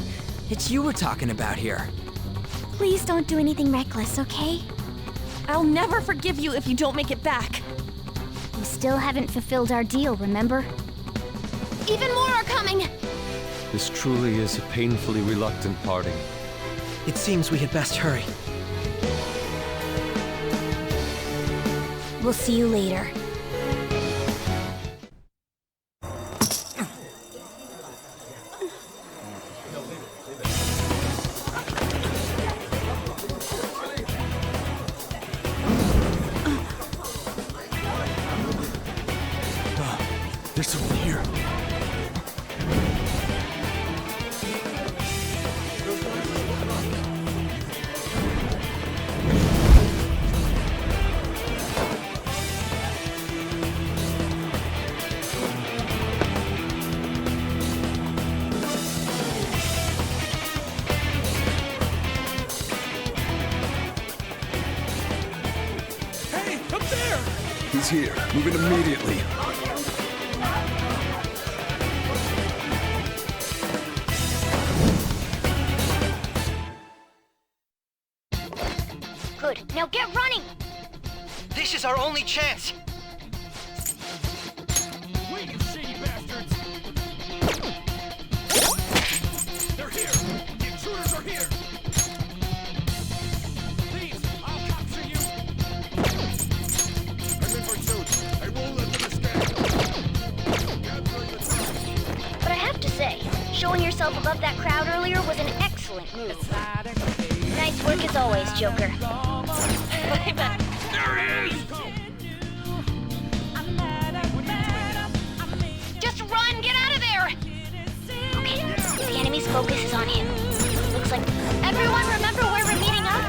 It's you we're talking about here. Please don't do anything reckless, okay? I'll never forgive you if you don't make it back. We still haven't fulfilled our deal, remember? Even more are coming! This truly is a painfully reluctant parting. It seems we had best hurry. We'll see you later. There's someone here. Hey, up there! He's here. Move it immediately. Good, now get running! This is our only chance! Wait, you shady bastards! They're here! The intruders are here! Please, I'll capture you! I'm in pursuit. I won't let them escape. But I have to say, showing yourself above that crowd earlier was an excellent move. Nice work as always, Joker. There he is! Just run! Get out of there! Okay, the enemy's focus is on him. Looks like... Everyone remember where we're meeting up?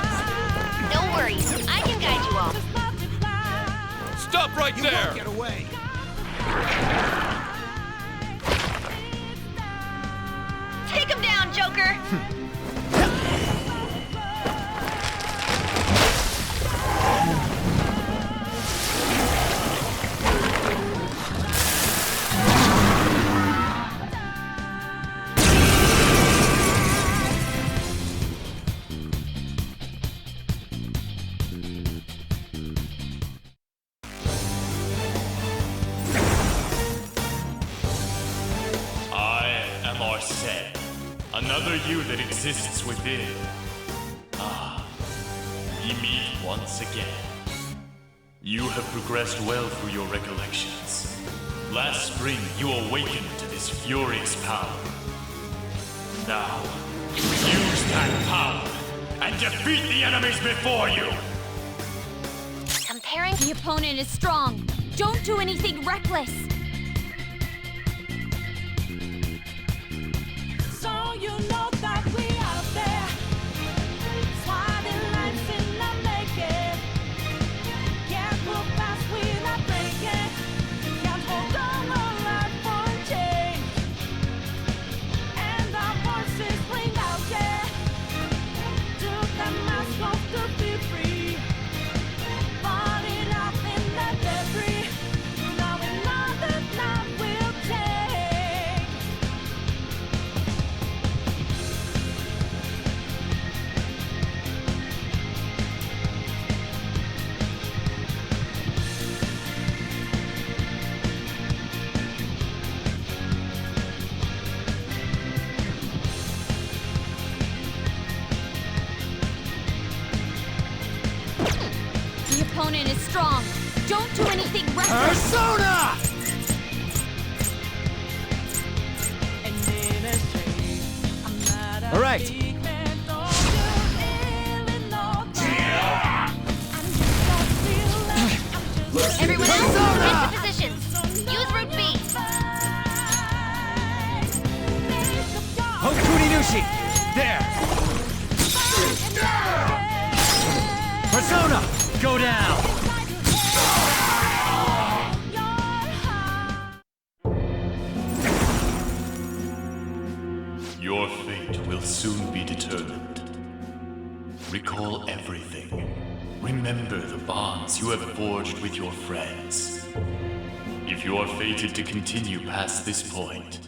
No worries, I can guide you all. Stop right there! Get away! Take him down, Joker! Another you that exists within. Ah, we meet once again. You have progressed well through your recollections. Last spring, you awakened to this furious power. Now, use that power and defeat the enemies before you! Comparing... The opponent is strong. Don't do anything reckless. So you know that we out there, swatting lines in the making. Can't move fast without breaking. Can't hold on our life for a change. Persona! All right. Everyone else, get to positions. Use route B. Hokuni Nushi! There! Persona! Go down! Your fate will soon be determined. Recall everything. Remember the bonds you have forged with your friends. If you are fated to continue past this point,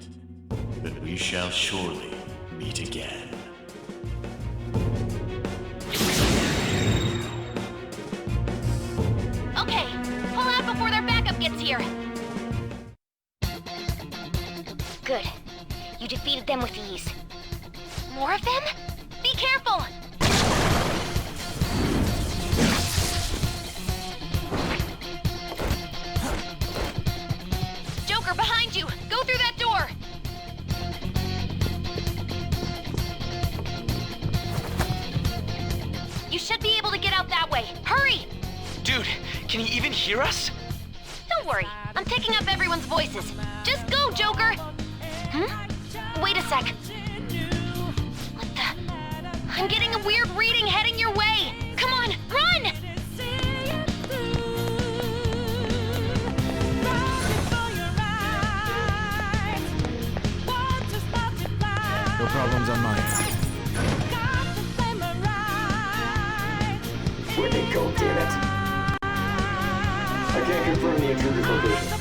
then we shall surely meet again. Okay, pull out before their backup gets here. Good. You defeated them with ease. More of them? Be careful! Joker, behind you! Go through that door! You should be able to get out that way. Hurry! Dude, can he even hear us? Don't worry, I'm picking up everyone's voices. Just go, Joker! Wait a sec. What the? I'm getting a weird reading heading your way! Come on, run! No problems on my end. Where'd they go, damn it? I can't confirm the intruder's location.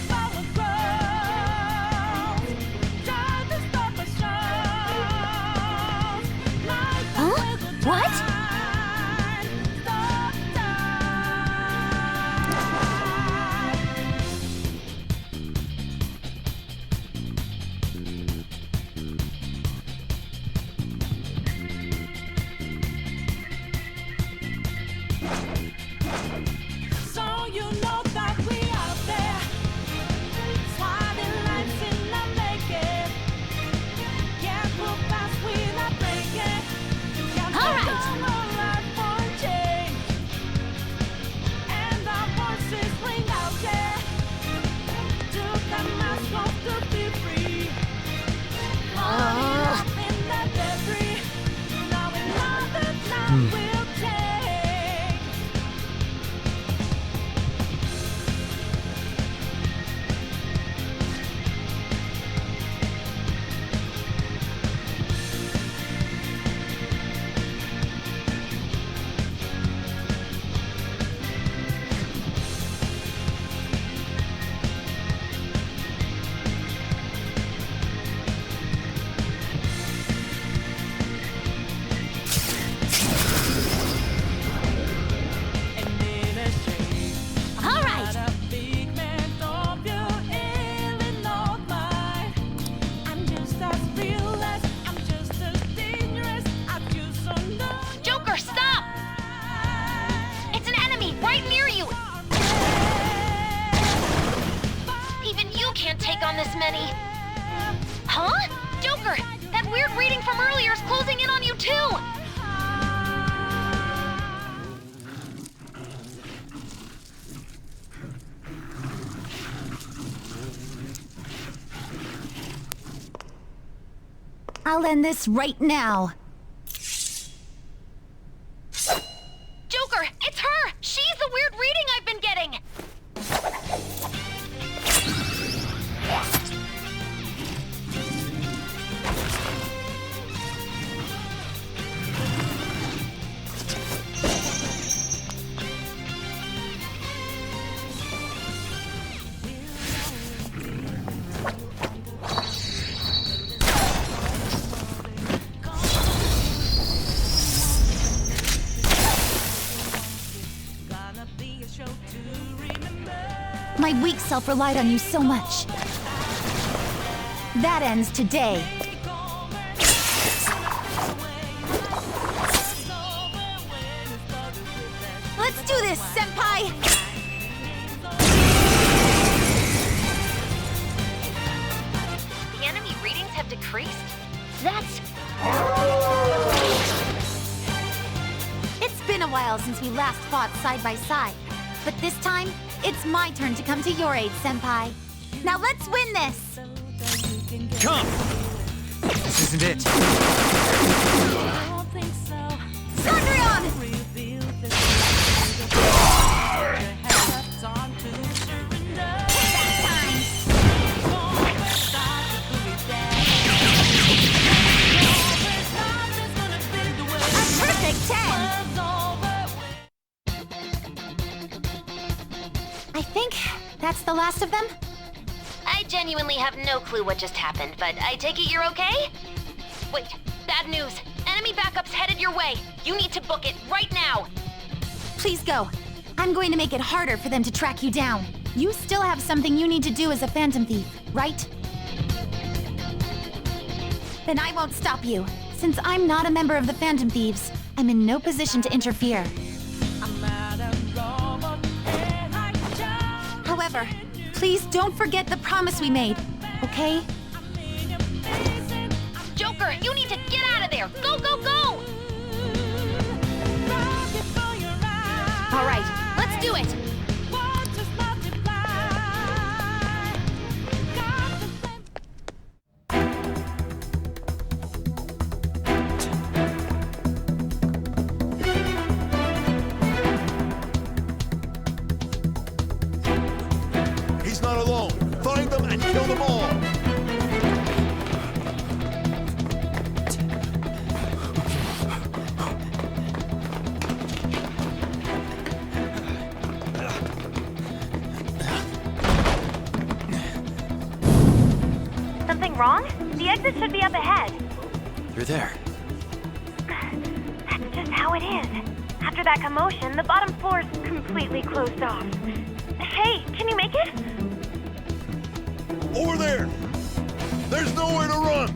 Huh? What? So you know that we are there, swatting lights in the making. Can't move fast without breaking. All right. For a change, and our voices ring out there. Took the mask off to be free. Caught up in the debris. Now another time we'll take. All right! Joker, stop! It's an enemy right near you! Even you can't take on this many. Huh? Joker, that weird reading from earlier is closing in on you too! I'll end this right now. Joker, it's her! She's the weird reading I've been getting! My weak self relied on you so much. That ends today. Let's do this, Senpai! That's... It's been a while since we last fought side by side. But this time, it's my turn to come to your aid, Senpai. Now let's win this! Come! This isn't it. Cendrillon! I think that's the last of them. I genuinely have no clue what just happened, but I take it you're okay? Wait, bad news. Enemy backup's headed your way. You need to book it right now. Please go. I'm going to make it harder for them to track you down. You still have something you need to do as a Phantom Thief, right? Then I won't stop you. Since I'm not a member of the Phantom Thieves, I'm in no position to interfere. However, please don't forget the promise we made, okay? Joker, you need to get out of there! Go, go, go! All right, let's do it! He's not alone. Find them and kill them all. Something wrong? The exit should be up ahead. You're there. That's just how it is. After that commotion, the bottom floor's completely closed off. Hey, can you make it? Over there! There's nowhere to run!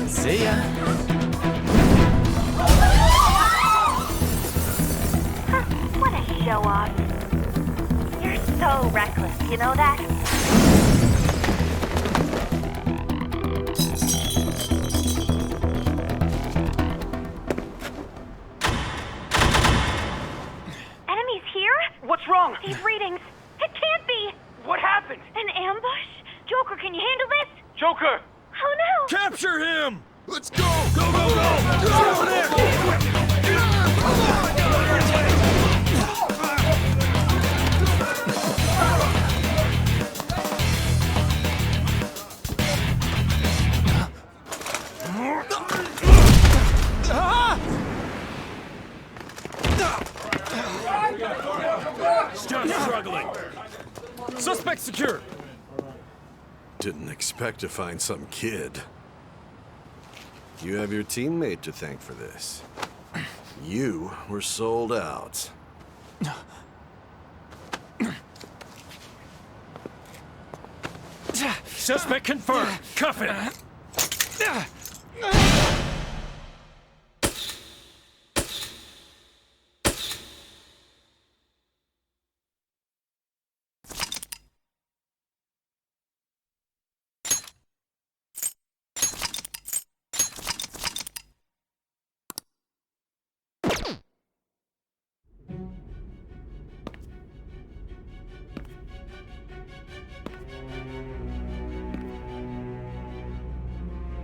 See ya. What a show-off. You're so reckless, you know that? Enemies here? What's wrong? These readings. It can't be! What happened? An ambush? Joker, can you handle this? Joker! Oh no! Capture him! Let's go! Go, go, go! Get over there! Just struggling. Suspect secure. Didn't expect to find some kid. You have your teammate to thank for this. You were sold out. Suspect confirmed. Cuff it.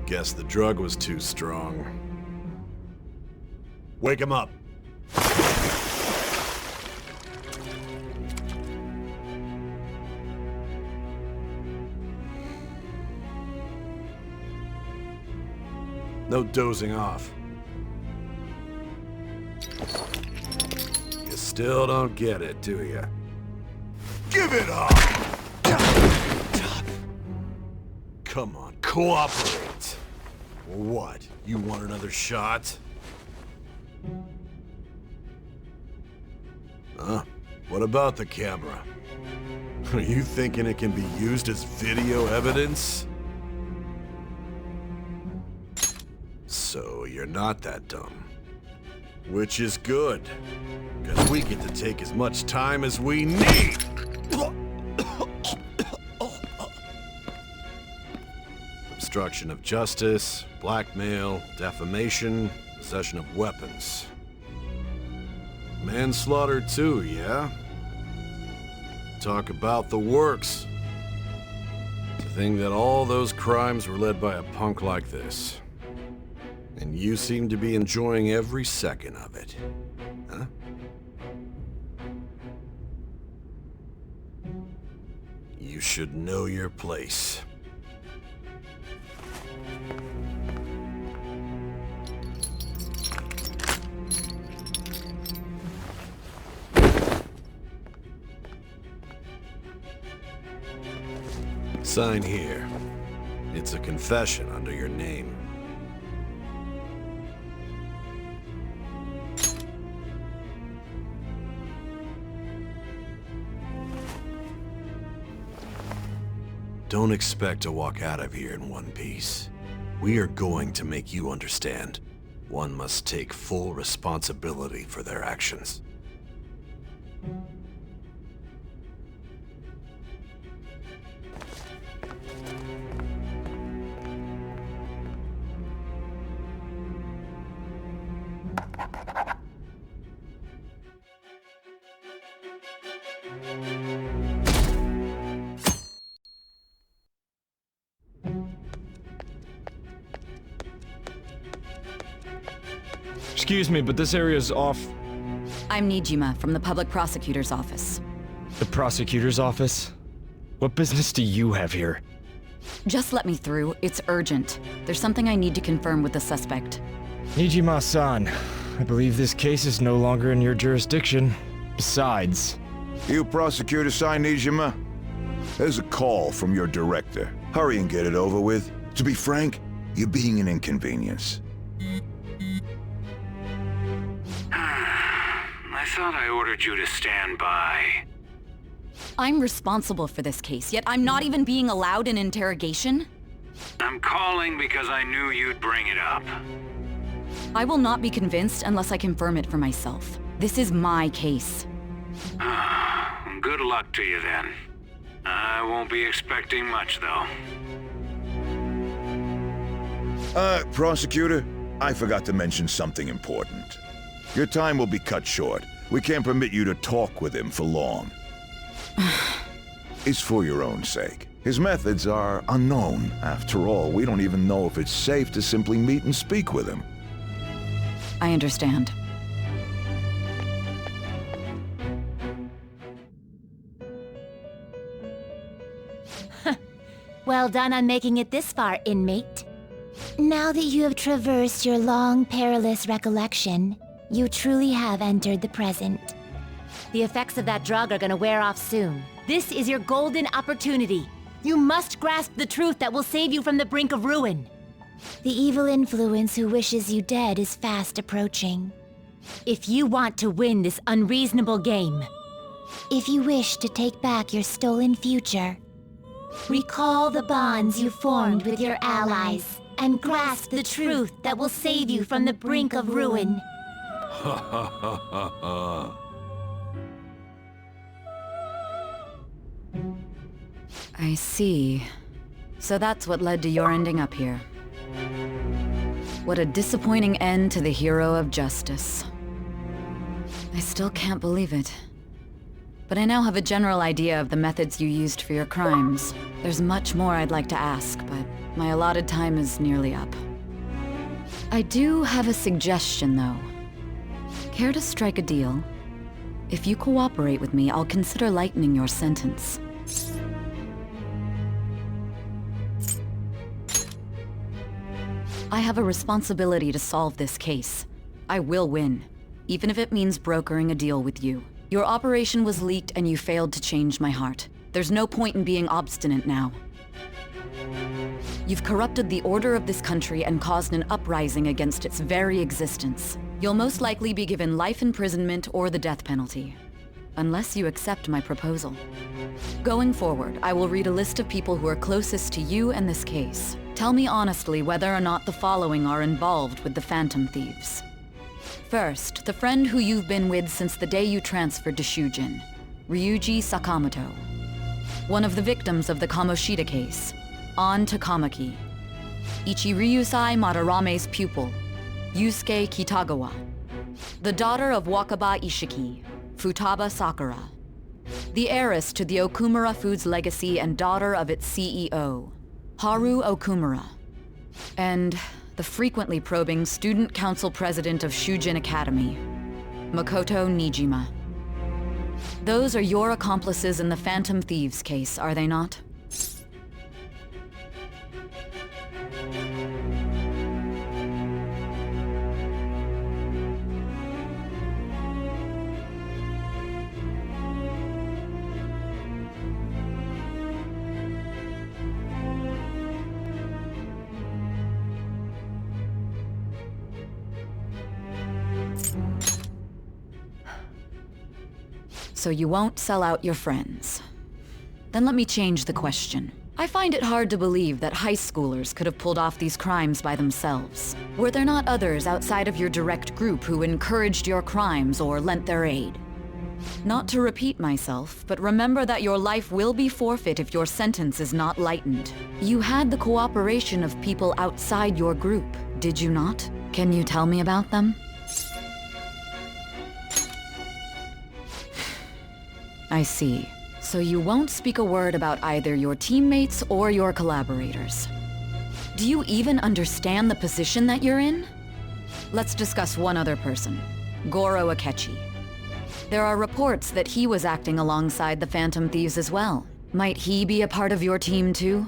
Guess the drug was too strong. Wake him up. No dozing off. You still don't get it, do you? Give it up! Come on, cooperate. What? You want another shot? Huh? What about the camera? Are you thinking it can be used as video evidence? So you're not that dumb. Which is good, because we get to take as much time as we need! Obstruction of justice, blackmail, defamation, possession of weapons. Manslaughter too, yeah? Talk about the works. To think that all those crimes were led by a punk like this. And you seem to be enjoying every second of it. Huh? You should know your place. Sign here. It's a confession under your name. Don't expect to walk out of here in one piece. We are going to make you understand. One must take full responsibility for their actions. Excuse me, but this area's off. I'm Nijima from the Public Prosecutor's Office. The Prosecutor's Office? What business do you have here? Just let me through. It's urgent. There's something I need to confirm with the suspect. Nijima-san, I believe this case is no longer in your jurisdiction. Besides... You prosecutor sign Nijima? There's a call from your director. Hurry and get it over with. To be frank, you're being an inconvenience. I thought I ordered you to stand by. I'm responsible for this case, yet I'm not even being allowed an interrogation? I'm calling because I knew you'd bring it up. I will not be convinced unless I confirm it for myself. This is my case. Good luck to you then. I won't be expecting much, though. Prosecutor, I forgot to mention something important. Your time will be cut short. We can't permit you to talk with him for long. It's for your own sake. His methods are unknown. After all, we don't even know if it's safe to simply meet and speak with him. I understand. Well done on making it this far, inmate. Now that you have traversed your long, perilous recollection, you truly have entered the present. The effects of that drug are gonna wear off soon. This is your golden opportunity. You must grasp the truth that will save you from the brink of ruin. The evil influence who wishes you dead is fast approaching. If you want to win this unreasonable game, if you wish to take back your stolen future, recall the bonds you formed with your allies and grasp the truth that will save you from the brink of ruin. Ha ha ha ha ha. I see. So that's what led to your ending up here. What a disappointing end to the hero of justice. I still can't believe it. But I now have a general idea of the methods you used for your crimes. There's much more I'd like to ask, but my allotted time is nearly up. I do have a suggestion, though. Care to strike a deal? If you cooperate with me, I'll consider lightening your sentence. I have a responsibility to solve this case. I will win, even if it means brokering a deal with you. Your operation was leaked and you failed to change my heart. There's no point in being obstinate now. You've corrupted the order of this country and caused an uprising against its very existence. You'll most likely be given life imprisonment or the death penalty, unless you accept my proposal. Going forward, I will read a list of people who are closest to you and this case. Tell me honestly whether or not the following are involved with the Phantom Thieves. First, the friend who you've been with since the day you transferred to Shujin, Ryuji Sakamoto. One of the victims of the Kamoshida case, An Takamaki. Ichiryusai Madarame's pupil, Yusuke Kitagawa. The daughter of Wakaba Ishiki, Futaba Sakura. The heiress to the Okumura Foods legacy and daughter of its CEO, Haru Okumura. And the frequently probing student council president of Shujin Academy, Makoto Nijima. Those are your accomplices in the Phantom Thieves case, are they not? So you won't sell out your friends. Then let me change the question. I find it hard to believe that high schoolers could have pulled off these crimes by themselves. Were there not others outside of your direct group who encouraged your crimes or lent their aid? Not to repeat myself, but remember that your life will be forfeit if your sentence is not lightened. You had the cooperation of people outside your group, did you not? Can you tell me about them? I see. So you won't speak a word about either your teammates or your collaborators. Do you even understand the position that you're in? Let's discuss one other person, Goro Akechi. There are reports that he was acting alongside the Phantom Thieves as well. Might he be a part of your team too?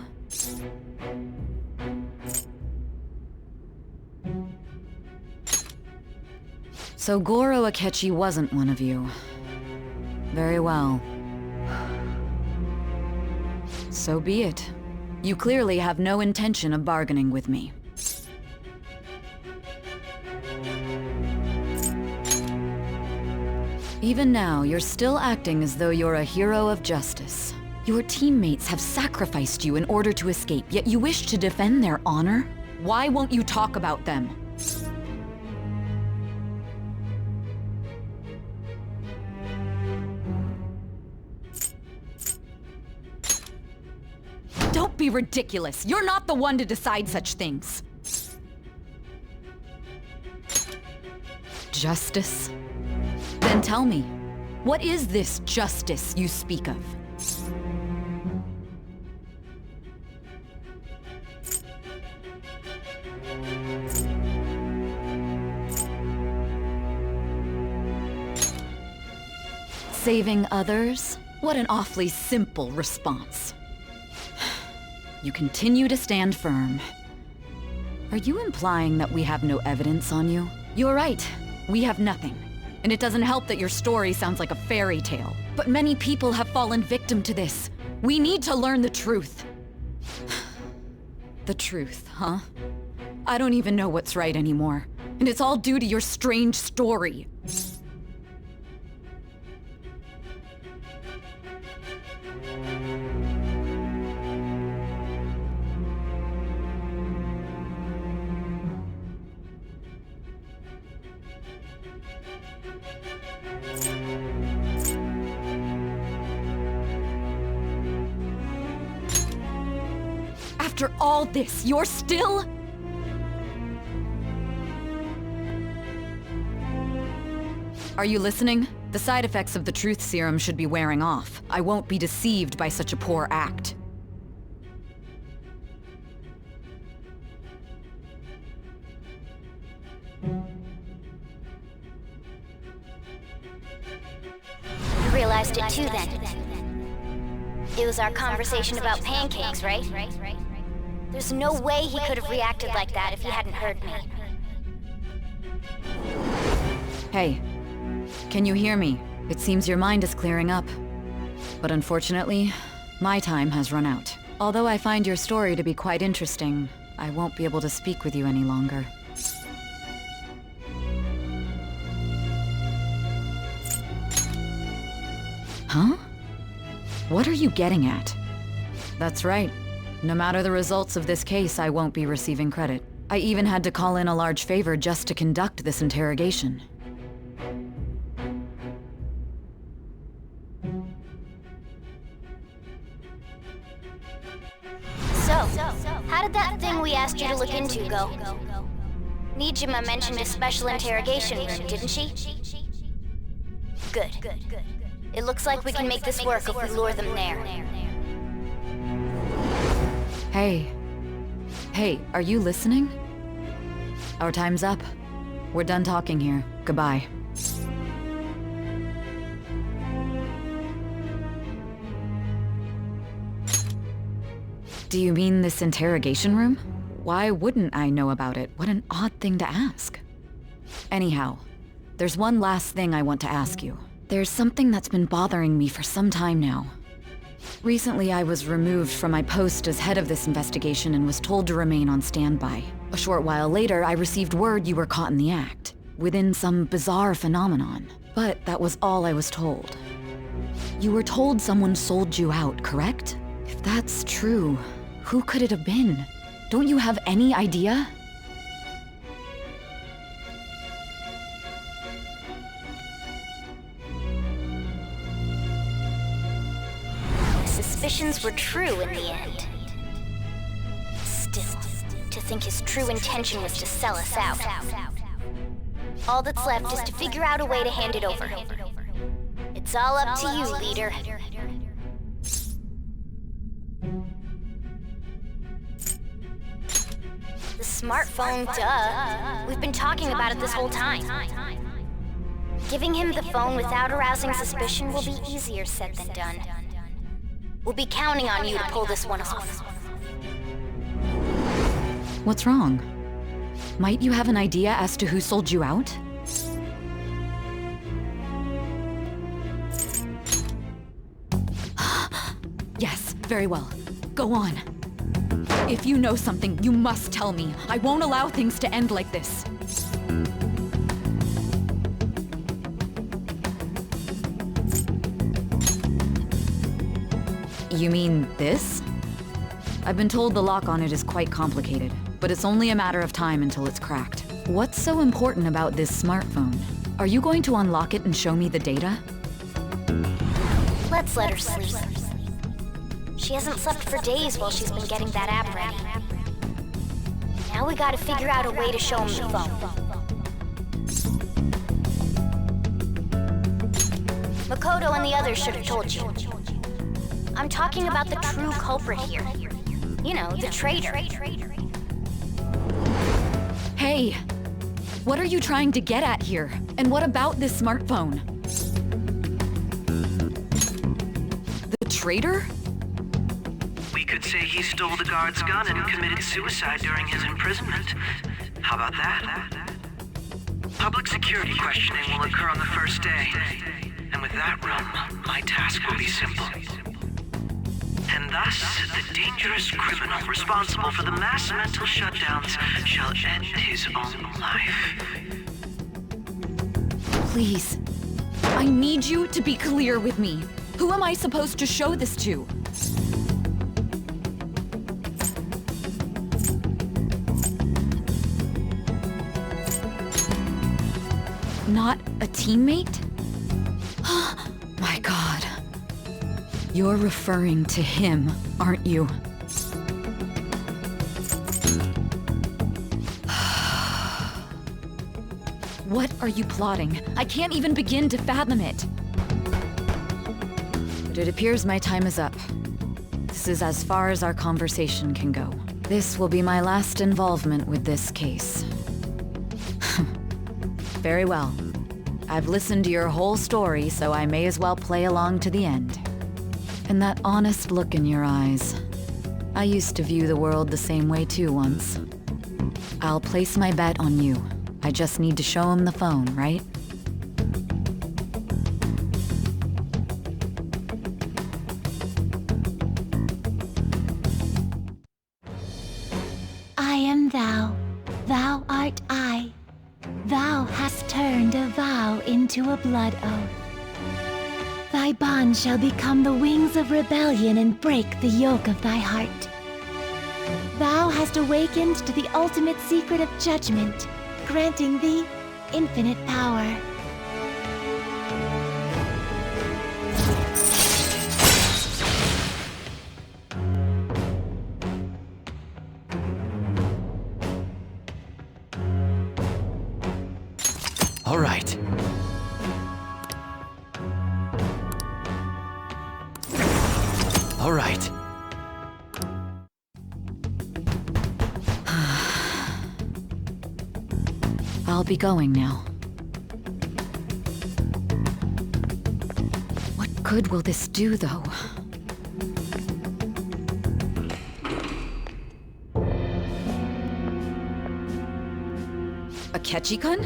So Goro Akechi wasn't one of you. Very well. So be it. You clearly have no intention of bargaining with me. Even now, you're still acting as though you're a hero of justice. Your teammates have sacrificed you in order to escape, yet you wish to defend their honor? Why won't you talk about them? Don't be ridiculous. You're not the one to decide such things. Justice? Then tell me, what is this justice you speak of? Saving others? What an awfully simple response. You continue to stand firm. Are you implying that we have no evidence on you? You're right. We have nothing. And it doesn't help that your story sounds like a fairy tale. But many people have fallen victim to this. We need to learn the truth. The truth, huh? I don't even know what's right anymore. And it's all due to your strange story. After all this, you're still... Are you listening? The side effects of the truth serum should be wearing off. I won't be deceived by such a poor act. You realized it too then. It was our conversation about pancakes, right? There's no way he could have reacted like that if he hadn't heard me. Hey, can you hear me? It seems your mind is clearing up. But unfortunately, my time has run out. Although I find your story to be quite interesting, I won't be able to speak with you any longer. Huh? What are you getting at? That's right. No matter the results of this case, I won't be receiving credit. I even had to call in a large favor just to conduct this interrogation. So, how did that thing we asked you to look into go? Nijima mentioned a special interrogation room, didn't she? Good. It looks like we can make this work if we lure them there. Hey, are you listening? Our time's up. We're done talking here. Goodbye. Do you mean this interrogation room? Why wouldn't I know about it? What an odd thing to ask. Anyhow, there's one last thing I want to ask you. There's something that's been bothering me for some time now. Recently, I was removed from my post as head of this investigation and was told to remain on standby. A short while later, I received word you were caught in the act, within some bizarre phenomenon. But that was all I was told. You were told someone sold you out, correct? If that's true, who could it have been? Don't you have any idea? Suspicions were true in the end. Still, to think his true intention was to sell us out. All that's left is to figure out a way to hand it over. It's all up to you, leader. The smartphone, duh. We've been talking about it this whole time. Giving him the phone without arousing suspicion will be easier said than done. We'll be counting on you to pull this one off. What's wrong? Might you have an idea as to who sold you out? Yes, very well. Go on. If you know something, you must tell me. I won't allow things to end like this. You mean this? I've been told the lock on it is quite complicated, but it's only a matter of time until it's cracked. What's so important about this smartphone? Are you going to unlock it and show me the data? Let's let her sleep. She hasn't slept for days while she's been getting that app ready. Now we gotta figure out a way to show him the phone. Makoto and the others should have told you. I'm talking about the true culprit here. You know, the traitor. Hey! What are you trying to get at here? And what about this smartphone? The traitor? We could say he stole the guard's gun and committed suicide during his imprisonment. How about that? Public security questioning will occur on the first day. And with that room, my task will be simple. And thus, the dangerous criminal responsible for the mass mental shutdowns shall end his own life. Please. I need you to be clear with me. Who am I supposed to show this to? Not a teammate? My God. You're referring to him, aren't you? What are you plotting? I can't even begin to fathom it. But it appears my time is up. This is as far as our conversation can go. This will be my last involvement with this case. Very well. I've listened to your whole story, so I may as well play along to the end. And that honest look in your eyes. I used to view the world the same way too once. I'll place my bet on you. I just need to show him the phone, right? I am thou, thou art I. Thou hast turned a vow into a blood oath. Thy bond shall become the wings of rebellion and break the yoke of thy heart. Thou hast awakened to the ultimate secret of judgment, granting thee infinite power. All right. All right. I'll be going now. What good will this do, though? Akechi-kun?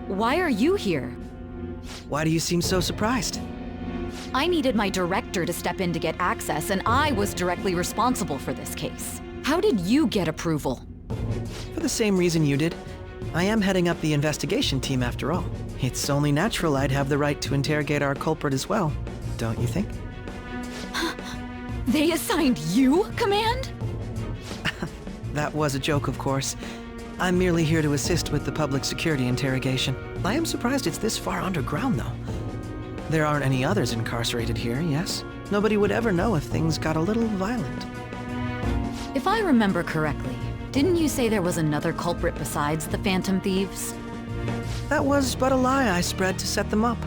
Why are you here? Why do you seem so surprised? I needed my director to step in to get access, and I was directly responsible for this case. How did you get approval? For the same reason you did. I am heading up the investigation team after all. It's only natural I'd have the right to interrogate our culprit as well, don't you think? They assigned you command? That was a joke, of course. I'm merely here to assist with the public security interrogation. I am surprised it's this far underground, though. There aren't any others incarcerated here, yes? Nobody would ever know if things got a little violent. If I remember correctly, didn't you say there was another culprit besides the Phantom Thieves? That was but a lie I spread to set them up.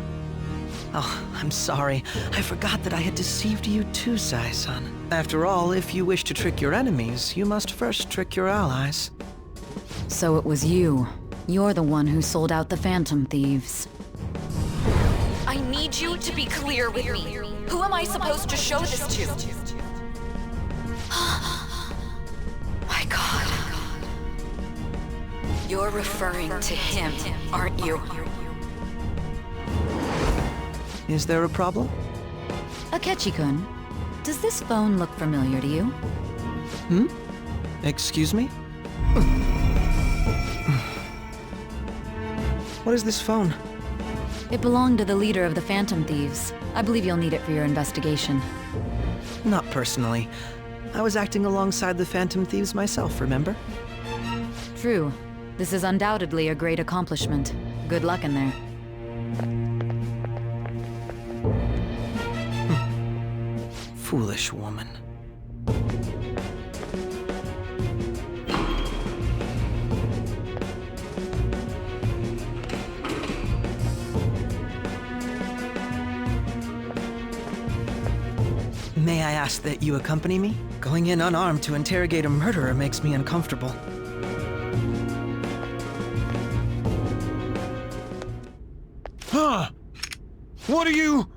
Oh, I'm sorry. I forgot that I had deceived you too, Sai-san. After all, if you wish to trick your enemies, you must first trick your allies. So it was you. You're the one who sold out the Phantom Thieves. I need you to be clear with me. Who am I supposed to show this to? My God. You're referring to him, aren't you? Is there a problem? Akechi-kun, does this phone look familiar to you? Hmm? Excuse me? What is this phone? It belonged to the leader of the Phantom Thieves. I believe you'll need it for your investigation. Not personally. I was acting alongside the Phantom Thieves myself, remember? True. This is undoubtedly a great accomplishment. Good luck in there. Foolish woman. May I ask that you accompany me? Going in unarmed to interrogate a murderer makes me uncomfortable. Huh? What are you...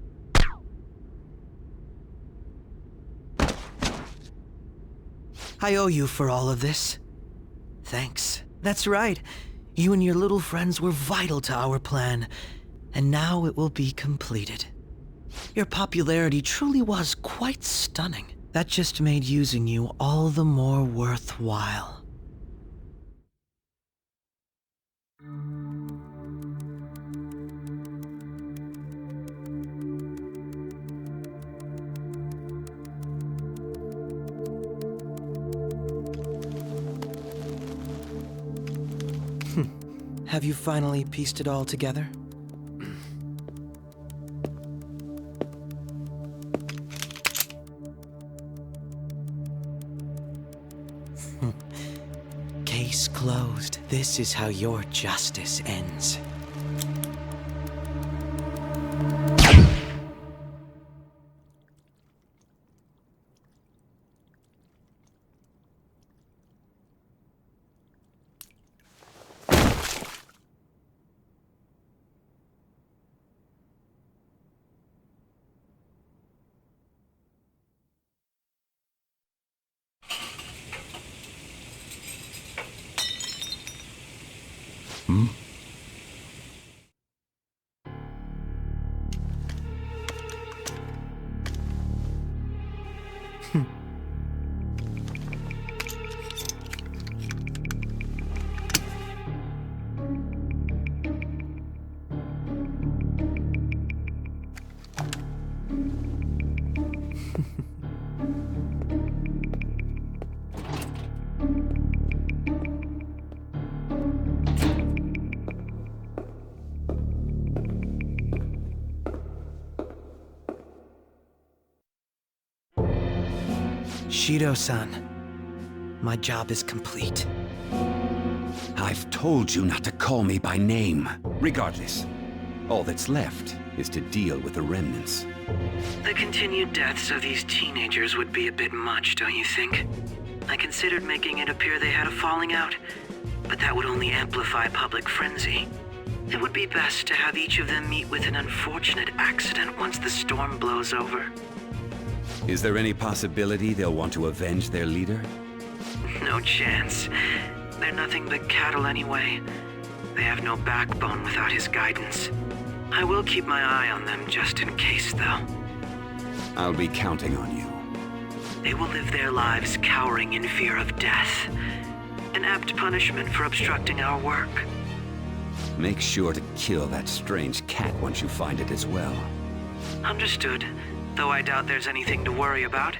I owe you for all of this. Thanks. That's right. You and your little friends were vital to our plan, and now it will be completed. Your popularity truly was quite stunning. That just made using you all the more worthwhile. Have you finally pieced it all together? Case closed. This is how your justice ends. Shido-san, my job is complete. I've told you not to call me by name. Regardless, all that's left is to deal with the remnants. The continued deaths of these teenagers would be a bit much, don't you think? I considered making it appear they had a falling out, but that would only amplify public frenzy. It would be best to have each of them meet with an unfortunate accident once the storm blows over. Is there any possibility they'll want to avenge their leader? No chance. They're nothing but cattle anyway. They have no backbone without his guidance. I will keep my eye on them just in case, though. I'll be counting on you. They will live their lives cowering in fear of death. An apt punishment for obstructing our work. Make sure to kill that strange cat once you find it as well. Understood. Though I doubt there's anything to worry about.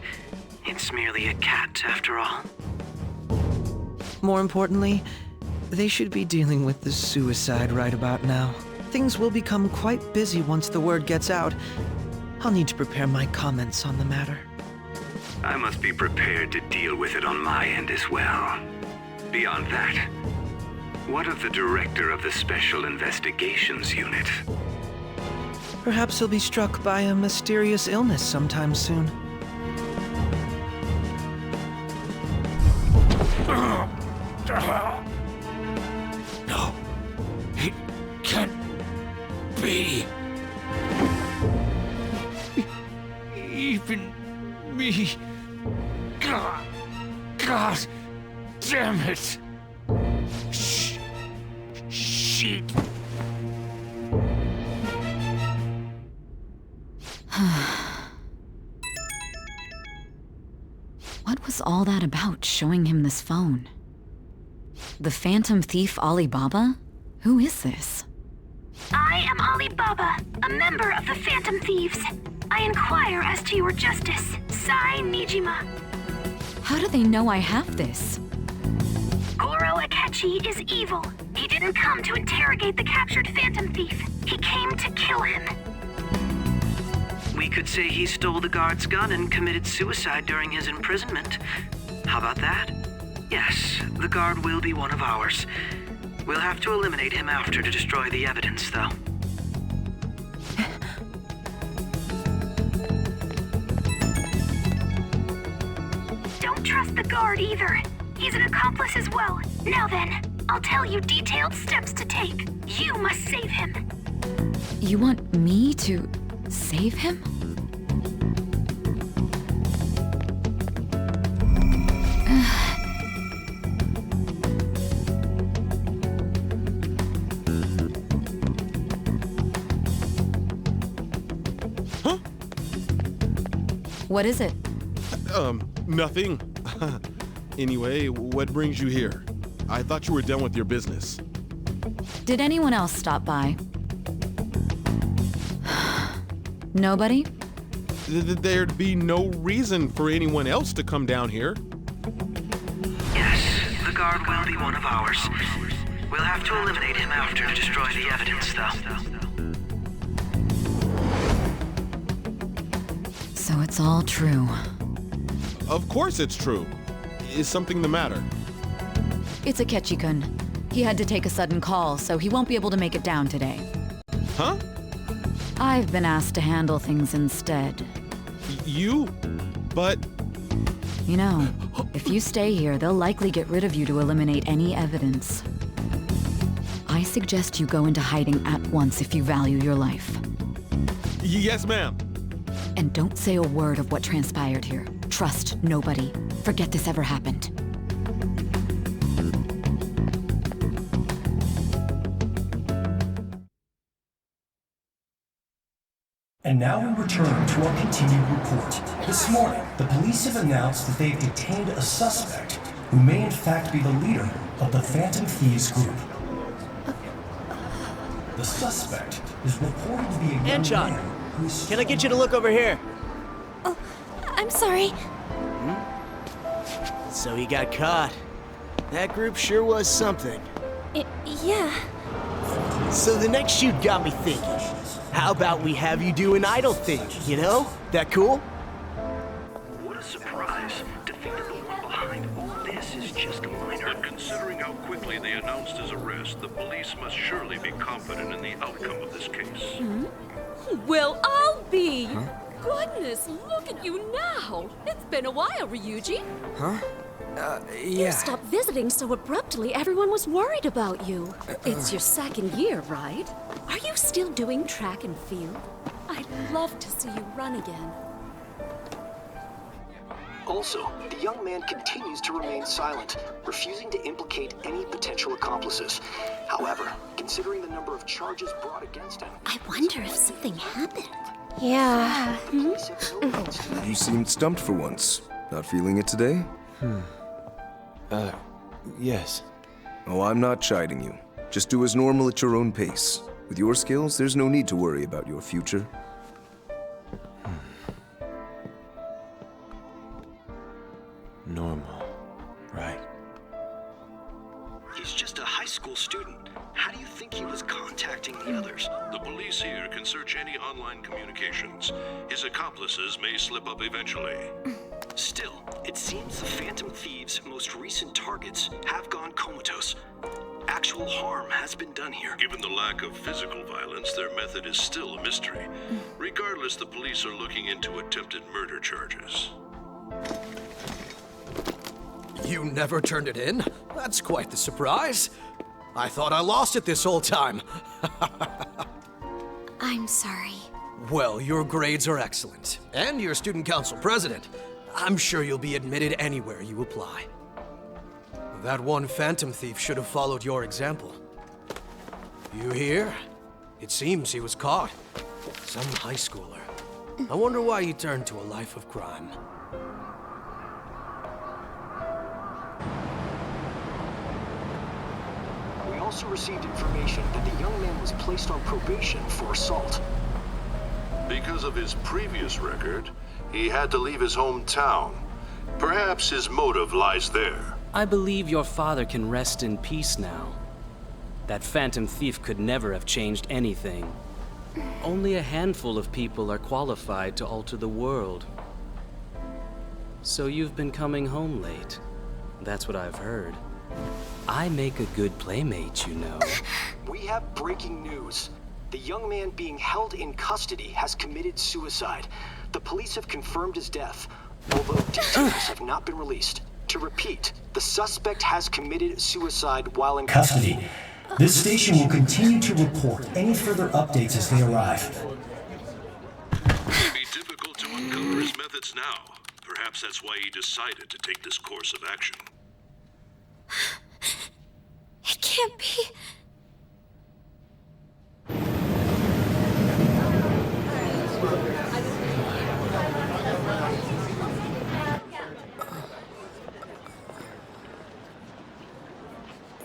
It's merely a cat, after all. More importantly, they should be dealing with the suicide right about now. Things will become quite busy once the word gets out. I'll need to prepare my comments on the matter. I must be prepared to deal with it on my end as well. Beyond that, what of the director of the Special Investigations Unit? Perhaps he'll be struck by a mysterious illness sometime soon. No, it can't be. Even me. God damn it. Shit. What was all that about, showing him this phone? The Phantom Thief Alibaba? Who is this? I am Alibaba, a member of the Phantom Thieves. I inquire as to your justice, Sai Nijima. How do they know I have this? Goro Akechi is evil. He didn't come to interrogate the captured Phantom Thief. He came to kill him. We could say he stole the guard's gun and committed suicide during his imprisonment. How about that? Yes, the guard will be one of ours. We'll have to eliminate him after to destroy the evidence, though. Don't trust the guard either. He's an accomplice as well. Now then, I'll tell you detailed steps to take. You must save him. You want me to save him? Huh? What is it? Nothing. Anyway, what brings you here? I thought you were done with your business. Did anyone else stop by? Nobody? There'd be no reason for anyone else to come down here. Yes, the guard will be one of ours. We'll have to eliminate him after to destroy the evidence, though. So it's all true. Of course it's true. Is something the matter? It's Akechi-kun. He had to take a sudden call, so he won't be able to make it down today. Huh? I've been asked to handle things instead. You? But... You know, if you stay here, they'll likely get rid of you to eliminate any evidence. I suggest you go into hiding at once if you value your life. Yes, ma'am. And don't say a word of what transpired here. Trust nobody. Forget this ever happened. And now we return to our continued report. This morning, the police have announced that they've detained a suspect who may in fact be the leader of the Phantom Thieves group. The suspect is reported to be a young Anchon, man who is... can I get you to look over here? Oh, I'm sorry. So he got caught. That group sure was something. Yeah. So the next shoot got me thinking. How about we have you do an idol thing, you know? That cool? What a surprise. suggest the police must surely be confident in the outcome of this case. Well, I'll be! Goodness, look at you now! It's been a while, Ryuji. Huh? You Yeah. stopped visiting so abruptly everyone was worried about you. It's your second year, right? Are you still doing track and field? I'd love to see you run again. Also, the young man continues to remain silent, refusing to implicate any potential accomplices. However, considering the number of charges brought against him... I wonder if something happened. Yeah. You seemed stumped for once. Not feeling it today? Yes. Oh, I'm not chiding you. Just do as normal at your own pace. With your skills, there's no need to worry about your future. Normal. Right. He's just a high school student. How do you think he was contacting the others? The police here can search any online communications. His accomplices may slip up eventually. Still, it seems the Phantom Thieves' most recent targets have gone comatose. Actual harm has been done here. Given the lack of physical violence, their method is still a mystery. Regardless, the police are looking into attempted murder charges. You never turned it in? That's quite the surprise. I thought I lost it this whole time. I'm sorry. Well, your grades are excellent. And you're student council president. I'm sure you'll be admitted anywhere you apply. That one Phantom Thief should have followed your example. You hear? It seems he was caught. Some high schooler. I wonder why he turned to a life of crime. We also received information that the young man was placed on probation for assault. Because of his previous record, he had to leave his hometown. Perhaps his motive lies there. I believe your father can rest in peace now. That Phantom Thief could never have changed anything. Only a handful of people are qualified to alter the world. So you've been coming home late. That's what I've heard. I make a good playmate, you know. We have breaking news. The young man being held in custody has committed suicide. The police have confirmed his death, although details have not been released. To repeat, the suspect has committed suicide while in Custody. This station will continue to report any further updates as they arrive. It may be difficult to uncover his methods now. Perhaps that's why he decided to take this course of action. It can't be.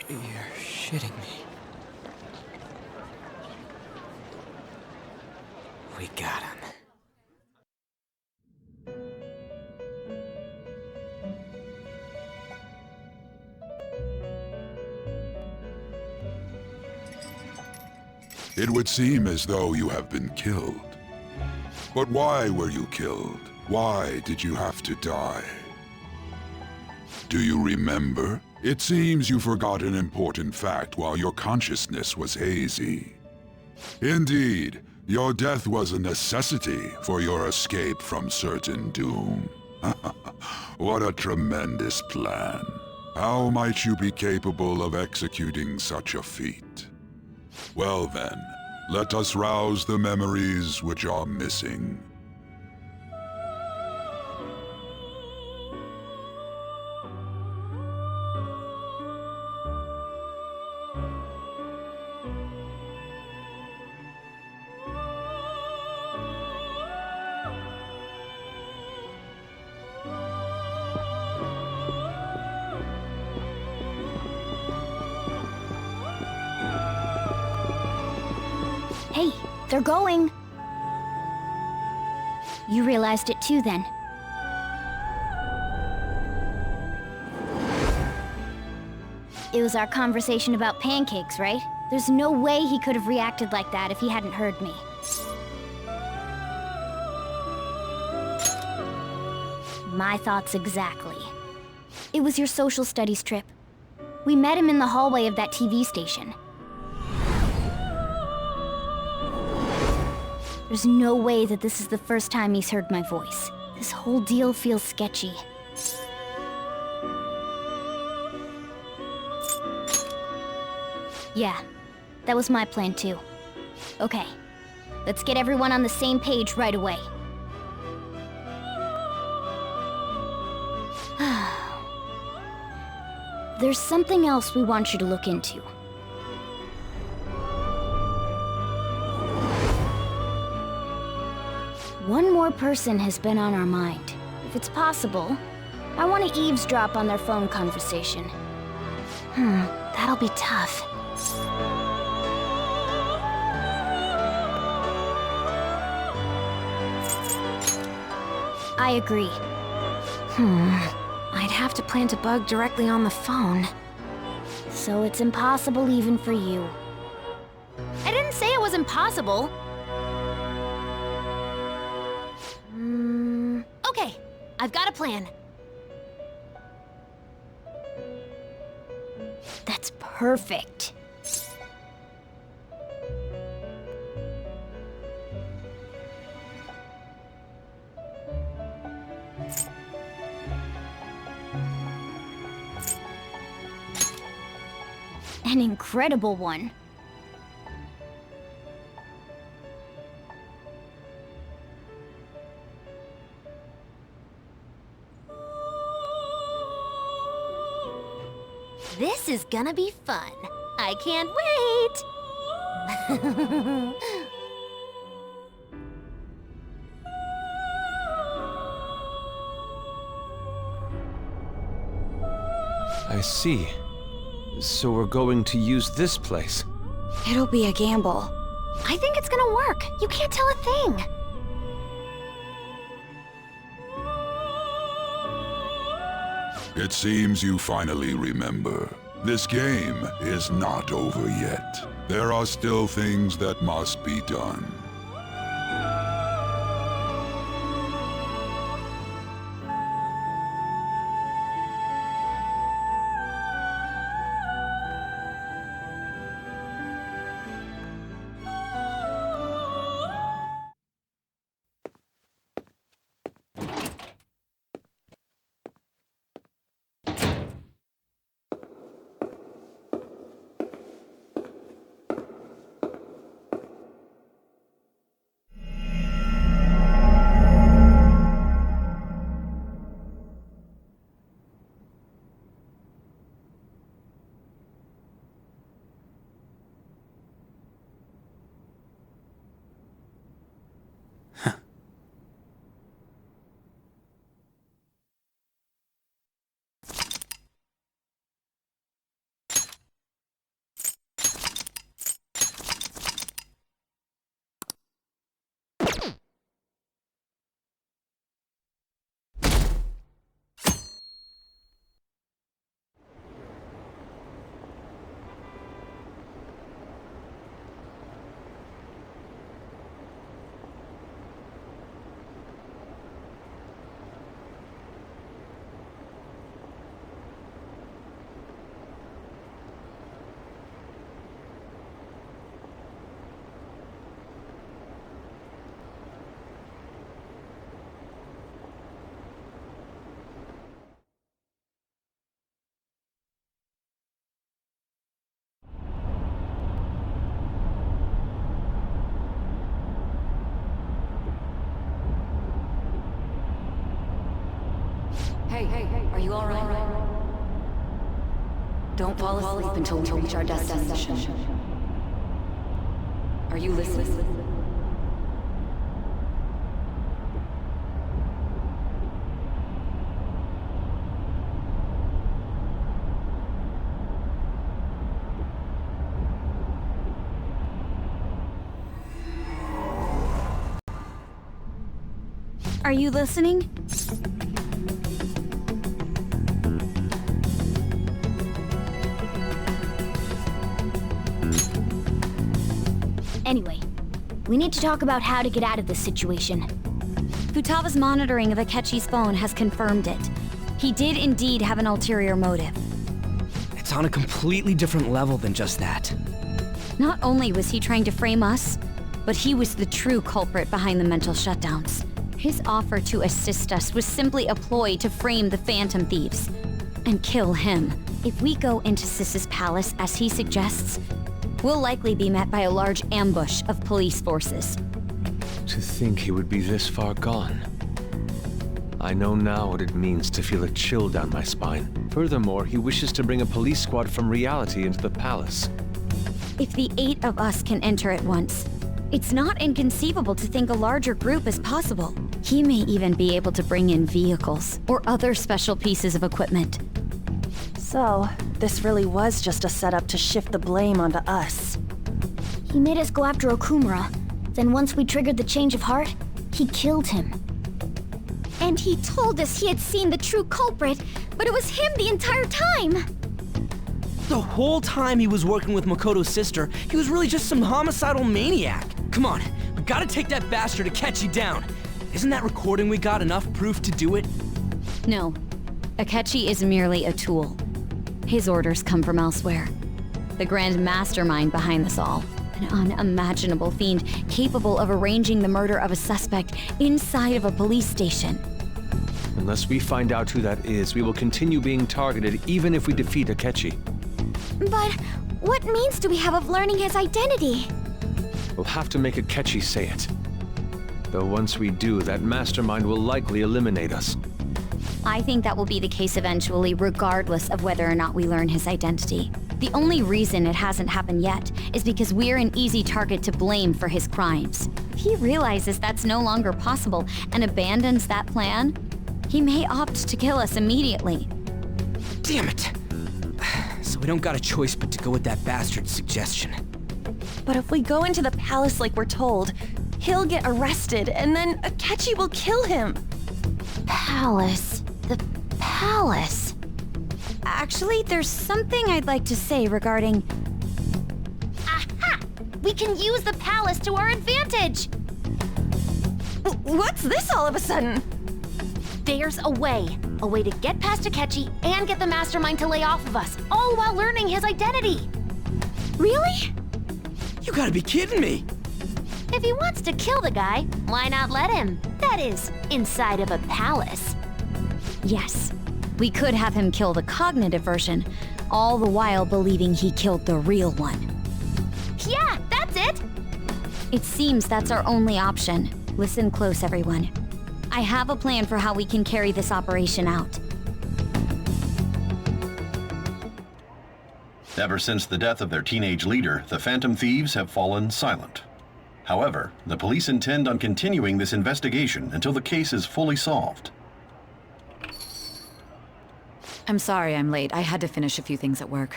You're shitting me. We got him. It would seem as though you have been killed. But why were you killed? Why did you have to die? Do you remember? It seems you forgot an important fact while your consciousness was hazy. Indeed, your death was a necessity for your escape from certain doom. What a tremendous plan. How might you be capable of executing such a feat? Well then, let us rouse the memories which are missing. Hey, they're going. You realized it too, then. It was our conversation about pancakes, right? There's no way he could have reacted like that if he hadn't heard me. My thoughts exactly. It was your social studies trip. We met him in the hallway of that TV station. There's no way that this is the first time he's heard my voice. This whole deal feels sketchy. Yeah, that was my plan too. Okay, let's get everyone on the same page right away. There's something else we want you to look into. One more person has been on our mind. If it's possible, I want to eavesdrop on their phone conversation. That'll be tough. I agree. I'd have to plant a bug directly on the phone. So it's impossible even for you. I didn't say it was impossible. Okay, I've got a plan. That's perfect. An incredible one. This is gonna be fun. I can't wait! I see. So we're going to use this place. It'll be a gamble. I think it's gonna work. You can't tell a thing. It seems you finally remember. This game is not over yet. There are still things that must be done. Hey, are you all right? Don't fall asleep until we reach our destination. Are you listening? Are you listening? Anyway, we need to talk about how to get out of this situation. Futaga's monitoring of Akechi's phone has confirmed it. He did indeed have an ulterior motive. It's on a completely different level than just that. Not only was he trying to frame us, but he was the true culprit behind the mental shutdowns. His offer to assist us was simply a ploy to frame the Phantom Thieves and kill him. If we go into Sis's palace as he suggests, we'll likely be met by a large ambush of police forces. To think he would be this far gone. I know now what it means to feel a chill down my spine. Furthermore, he wishes to bring a police squad from reality into the palace. If the 8 of us can enter at once, it's not inconceivable to think a larger group is possible. He may even be able to bring in vehicles or other special pieces of equipment. So, this really was just a setup to shift the blame onto us. He made us go after Okumura. Then once we triggered the change of heart, he killed him. And he told us he had seen the true culprit, but it was him the entire time! The whole time he was working with Makoto's sister, he was really just some homicidal maniac. Come on, we gotta take that bastard Akechi down. Isn't that recording we got enough proof to do it? No, Akechi is merely a tool. His orders come from elsewhere. The grand mastermind behind this all. An unimaginable fiend capable of arranging the murder of a suspect inside of a police station. Unless we find out who that is, we will continue being targeted even if we defeat Akechi. But what means do we have of learning his identity? We'll have to make Akechi say it. Though once we do, that mastermind will likely eliminate us. I think that will be the case eventually, regardless of whether or not we learn his identity. The only reason it hasn't happened yet is because we're an easy target to blame for his crimes. If he realizes that's no longer possible and abandons that plan, he may opt to kill us immediately. Damn it! So we don't got a choice but to go with that bastard's suggestion. But if we go into the palace like we're told, he'll get arrested and then Akechi will kill him. Palace. The palace. Actually, there's something I'd like to say regarding... Aha! We can use the palace to our advantage! What's this all of a sudden? There's a way. A way to get past Akechi and get the mastermind to lay off of us, all while learning his identity. Really? You gotta be kidding me! If he wants to kill the guy, why not let him? That is, inside of a palace. Yes. We could have him kill the cognitive version, all the while believing he killed the real one. Yeah, that's it! It seems that's our only option. Listen close, everyone. I have a plan for how we can carry this operation out. Ever since the death of their teenage leader, the Phantom Thieves have fallen silent. However, the police intend on continuing this investigation until the case is fully solved. I'm sorry I'm late. I had to finish a few things at work.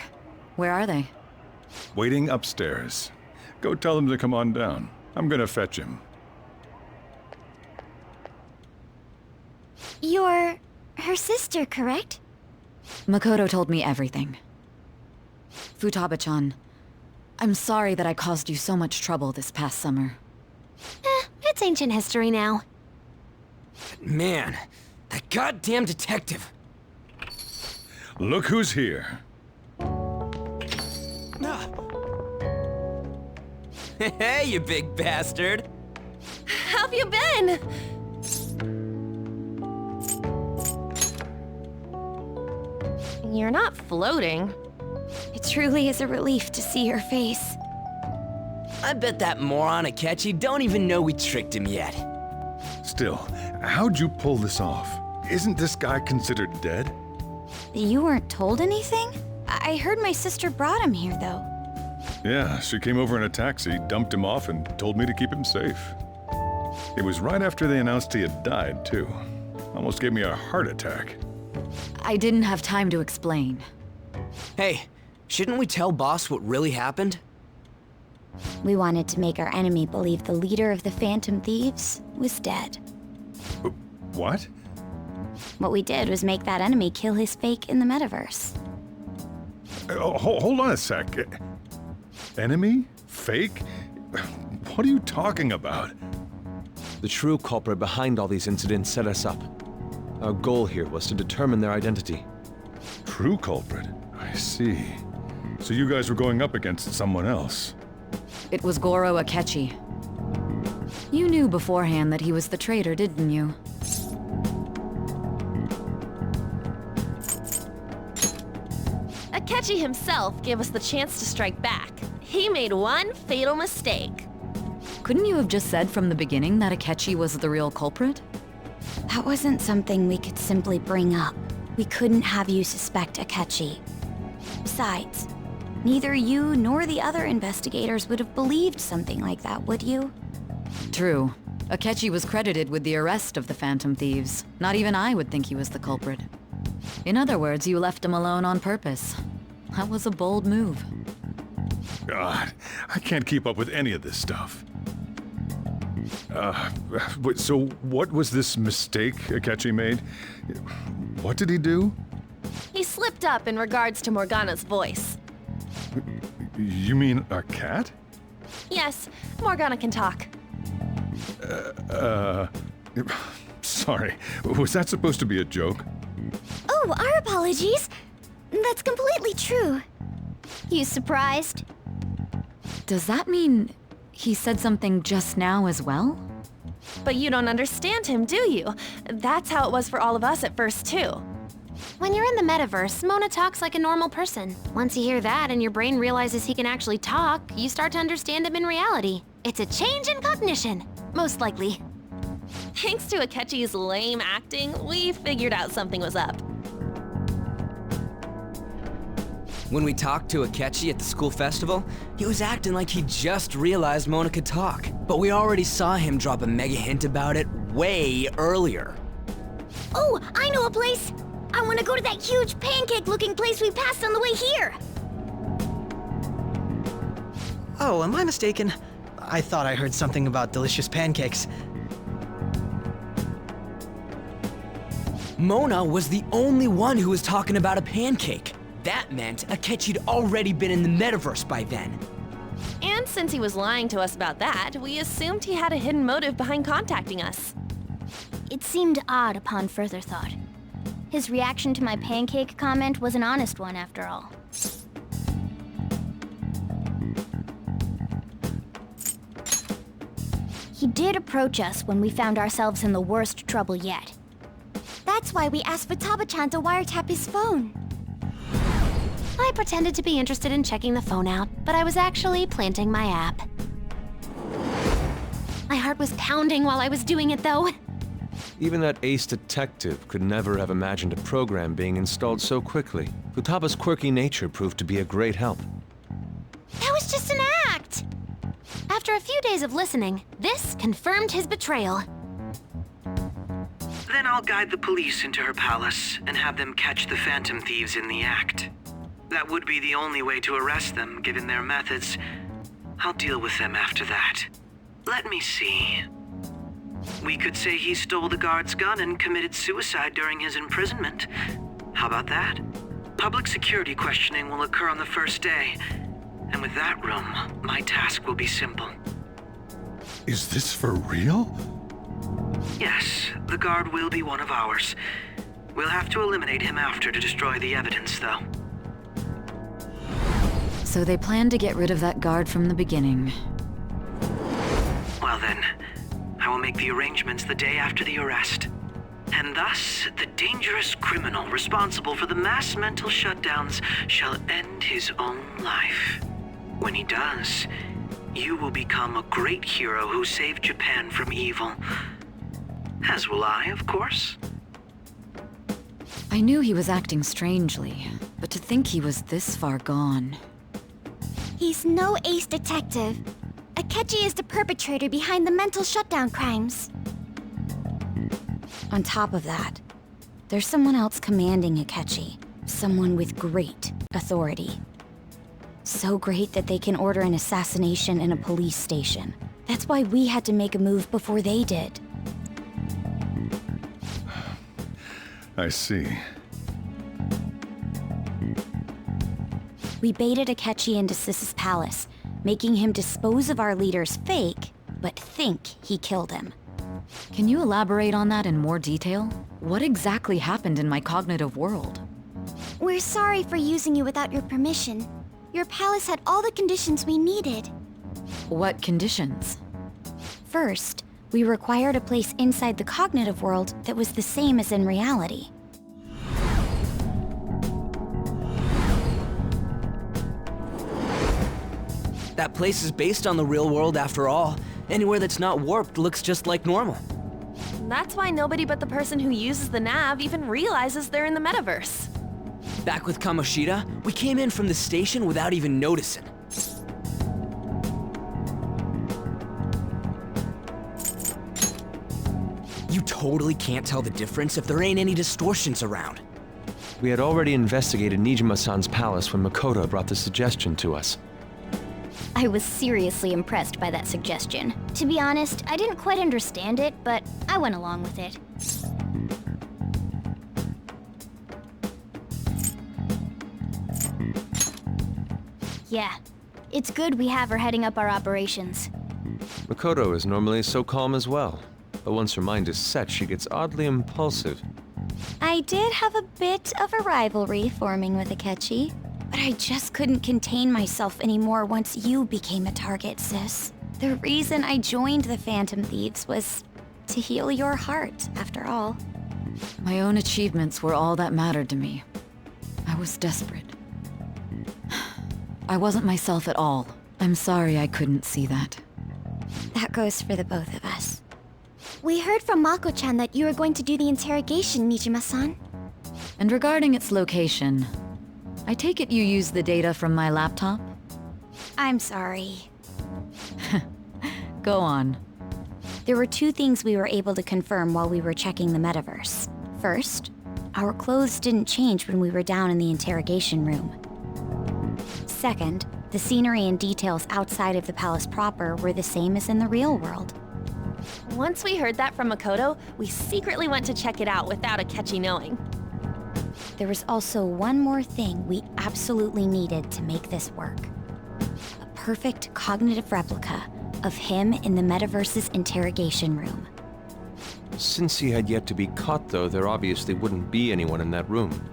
Where are they? Waiting upstairs. Go tell them to come on down. I'm gonna fetch him. You're her sister, correct? Makoto told me everything. Futaba-chan, I'm sorry that I caused you so much trouble this past summer. It's ancient history now. Man, that goddamn detective. Look who's here. Hey, you big bastard. How've you been? You're not floating. It truly is a relief to see your face. I bet that moron Akechi don't even know we tricked him yet. Still, how'd you pull this off? Isn't this guy considered dead? You weren't told anything? I heard my sister brought him here, though. Yeah, she came over in a taxi, dumped him off, and told me to keep him safe. It was right after they announced he had died, too. Almost gave me a heart attack. I didn't have time to explain. Hey, shouldn't we tell Boss what really happened? We wanted to make our enemy believe the leader of the Phantom Thieves was dead. What? What we did was make that enemy kill his fake in the metaverse. Hold on a sec. Enemy? Fake? What are you talking about? The true culprit behind all these incidents set us up. Our goal here was to determine their identity. True culprit? I see. So you guys were going up against someone else. It was Goro Akechi. You knew beforehand that he was the traitor, didn't you? Akechi himself gave us the chance to strike back. He made one fatal mistake. Couldn't you have just said from the beginning that Akechi was the real culprit? That wasn't something we could simply bring up. We couldn't have you suspect Akechi. Besides, neither you nor the other investigators would have believed something like that, would you? True. Akechi was credited with the arrest of the Phantom Thieves. Not even I would think he was the culprit. In other words, you left him alone on purpose. That was a bold move. God, I can't keep up with any of this stuff. So what was this mistake Akechi made? What did he do? He slipped up in regards to Morgana's voice. You mean a cat? Yes, Morgana can talk. Sorry, was that supposed to be a joke? Oh, our apologies. That's completely true. You surprised? Does that mean he said something just now as well? But you don't understand him, do you? That's how it was for all of us at first, too. When you're in the metaverse, Mona talks like a normal person. Once you hear that and your brain realizes he can actually talk, you start to understand him in reality. It's a change in cognition, most likely. Thanks to Akechi's lame acting, we figured out something was up. When we talked to Akechi at the school festival, he was acting like he just realized Mona could talk. But we already saw him drop a mega hint about it way earlier. Oh, I know a place! I want to go to that huge pancake-looking place we passed on the way here! Oh, am I mistaken? I thought I heard something about delicious pancakes. Mona was the only one who was talking about a pancake. That meant Akechi'd already been in the metaverse by then. And since he was lying to us about that, we assumed he had a hidden motive behind contacting us. It seemed odd upon further thought. His reaction to my pancake comment was an honest one, after all. He did approach us when we found ourselves in the worst trouble yet. That's why we asked Futaba-chan to wiretap his phone. I pretended to be interested in checking the phone out, but I was actually planting my app. My heart was pounding while I was doing it, though. Even that ace detective could never have imagined a program being installed so quickly. Futaba's quirky nature proved to be a great help. That was just an act! After a few days of listening, this confirmed his betrayal. Then I'll guide the police into her palace and have them catch the Phantom Thieves in the act. That would be the only way to arrest them, given their methods. I'll deal with them after that. Let me see. We could say he stole the guard's gun and committed suicide during his imprisonment. How about that? Public security questioning will occur on the first day. And with that room, my task will be simple. Is this for real? Yes, the guard will be one of ours. We'll have to eliminate him after to destroy the evidence, though. So they planned to get rid of that guard from the beginning. Well then, I will make the arrangements the day after the arrest. And thus, the dangerous criminal responsible for the mass mental shutdowns shall end his own life. When he does, you will become a great hero who saved Japan from evil. As will I, of course. I knew he was acting strangely, but to think he was this far gone. He's no ace detective. Akechi is the perpetrator behind the mental shutdown crimes. On top of that, there's someone else commanding Akechi. Someone with great authority. So great that they can order an assassination in a police station. That's why we had to make a move before they did. I see. We baited Akechi into Sis's palace, making him dispose of our leader's fake, but think he killed him. Can you elaborate on that in more detail? What exactly happened in my cognitive world? We're sorry for using you without your permission. Your palace had all the conditions we needed. What conditions? First, we required a place inside the cognitive world that was the same as in reality. That place is based on the real world after all. Anywhere that's not warped looks just like normal. That's why nobody but the person who uses the nav even realizes they're in the metaverse. Back with Kamoshida, we came in from the station without even noticing. You totally can't tell the difference if there ain't any distortions around. We had already investigated Nijima-san's palace when Makoto brought the suggestion to us. I was seriously impressed by that suggestion. To be honest, I didn't quite understand it, but I went along with it. Yeah, it's good we have her heading up our operations. Makoto is normally so calm as well, but once her mind is set, she gets oddly impulsive. I did have a bit of a rivalry forming with Akechi, but I just couldn't contain myself anymore once you became a target, sis. The reason I joined the Phantom Thieves was to heal your heart, after all. My own achievements were all that mattered to me. I was desperate. I wasn't myself at all. I'm sorry I couldn't see that. That goes for the both of us. We heard from Mako-chan that you were going to do the interrogation, Nijima-san. And regarding its location, I take it you used the data from my laptop? I'm sorry. Go on. There were two things we were able to confirm while we were checking the metaverse. First, our clothes didn't change when we were down in the interrogation room. Second, the scenery and details outside of the palace proper were the same as in the real world. Once we heard that from Makoto, we secretly went to check it out without Akechi knowing. There was also one more thing we absolutely needed to make this work. A perfect cognitive replica of him in the metaverse's interrogation room. Since he had yet to be caught, though, there obviously wouldn't be anyone in that room.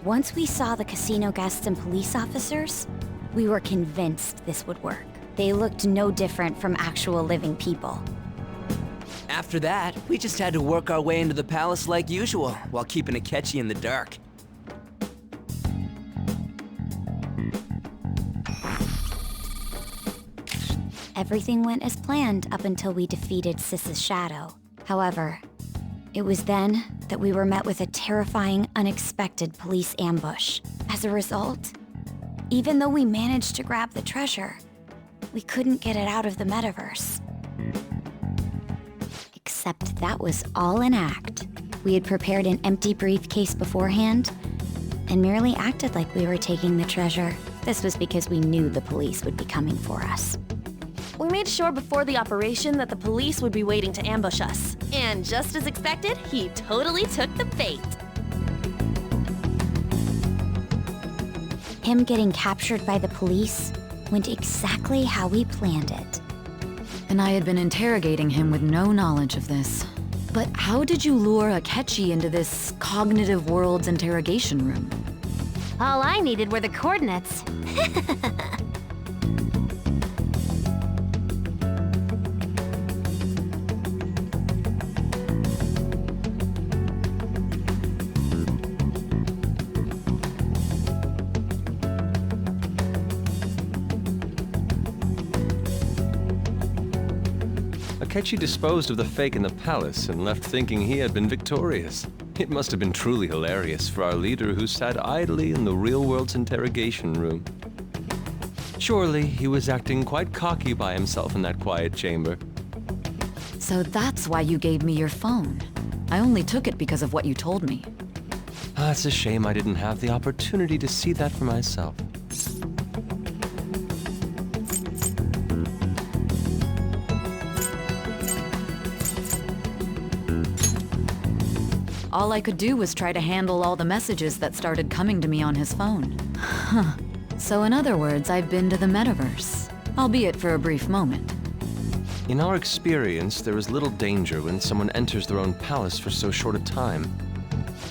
Once we saw the casino guests and police officers, we were convinced this would work. They looked no different from actual living people. After that, we just had to work our way into the palace like usual, while keeping Akechi in the dark. Everything went as planned up until we defeated Sis's shadow. However, it was then that we were met with a terrifying, unexpected police ambush. As a result, even though we managed to grab the treasure, we couldn't get it out of the metaverse. Except that was all an act. We had prepared an empty briefcase beforehand and merely acted like we were taking the treasure. This was because we knew the police would be coming for us. We made sure before the operation that the police would be waiting to ambush us. And just as expected, he totally took the bait. Him getting captured by the police went exactly how we planned it. And I had been interrogating him with no knowledge of this. But how did you lure Akechi into this cognitive world's interrogation room? All I needed were the coordinates. Akechi disposed of the fake in the palace and left thinking he had been victorious. It must have been truly hilarious for our leader who sat idly in the real world's interrogation room. Surely he was acting quite cocky by himself in that quiet chamber. So that's why you gave me your phone. I only took it because of what you told me. It's a shame I didn't have the opportunity to see that for myself. All I could do was try to handle all the messages that started coming to me on his phone. Huh. So in other words, I've been to the metaverse, albeit for a brief moment. In our experience, there is little danger when someone enters their own palace for so short a time.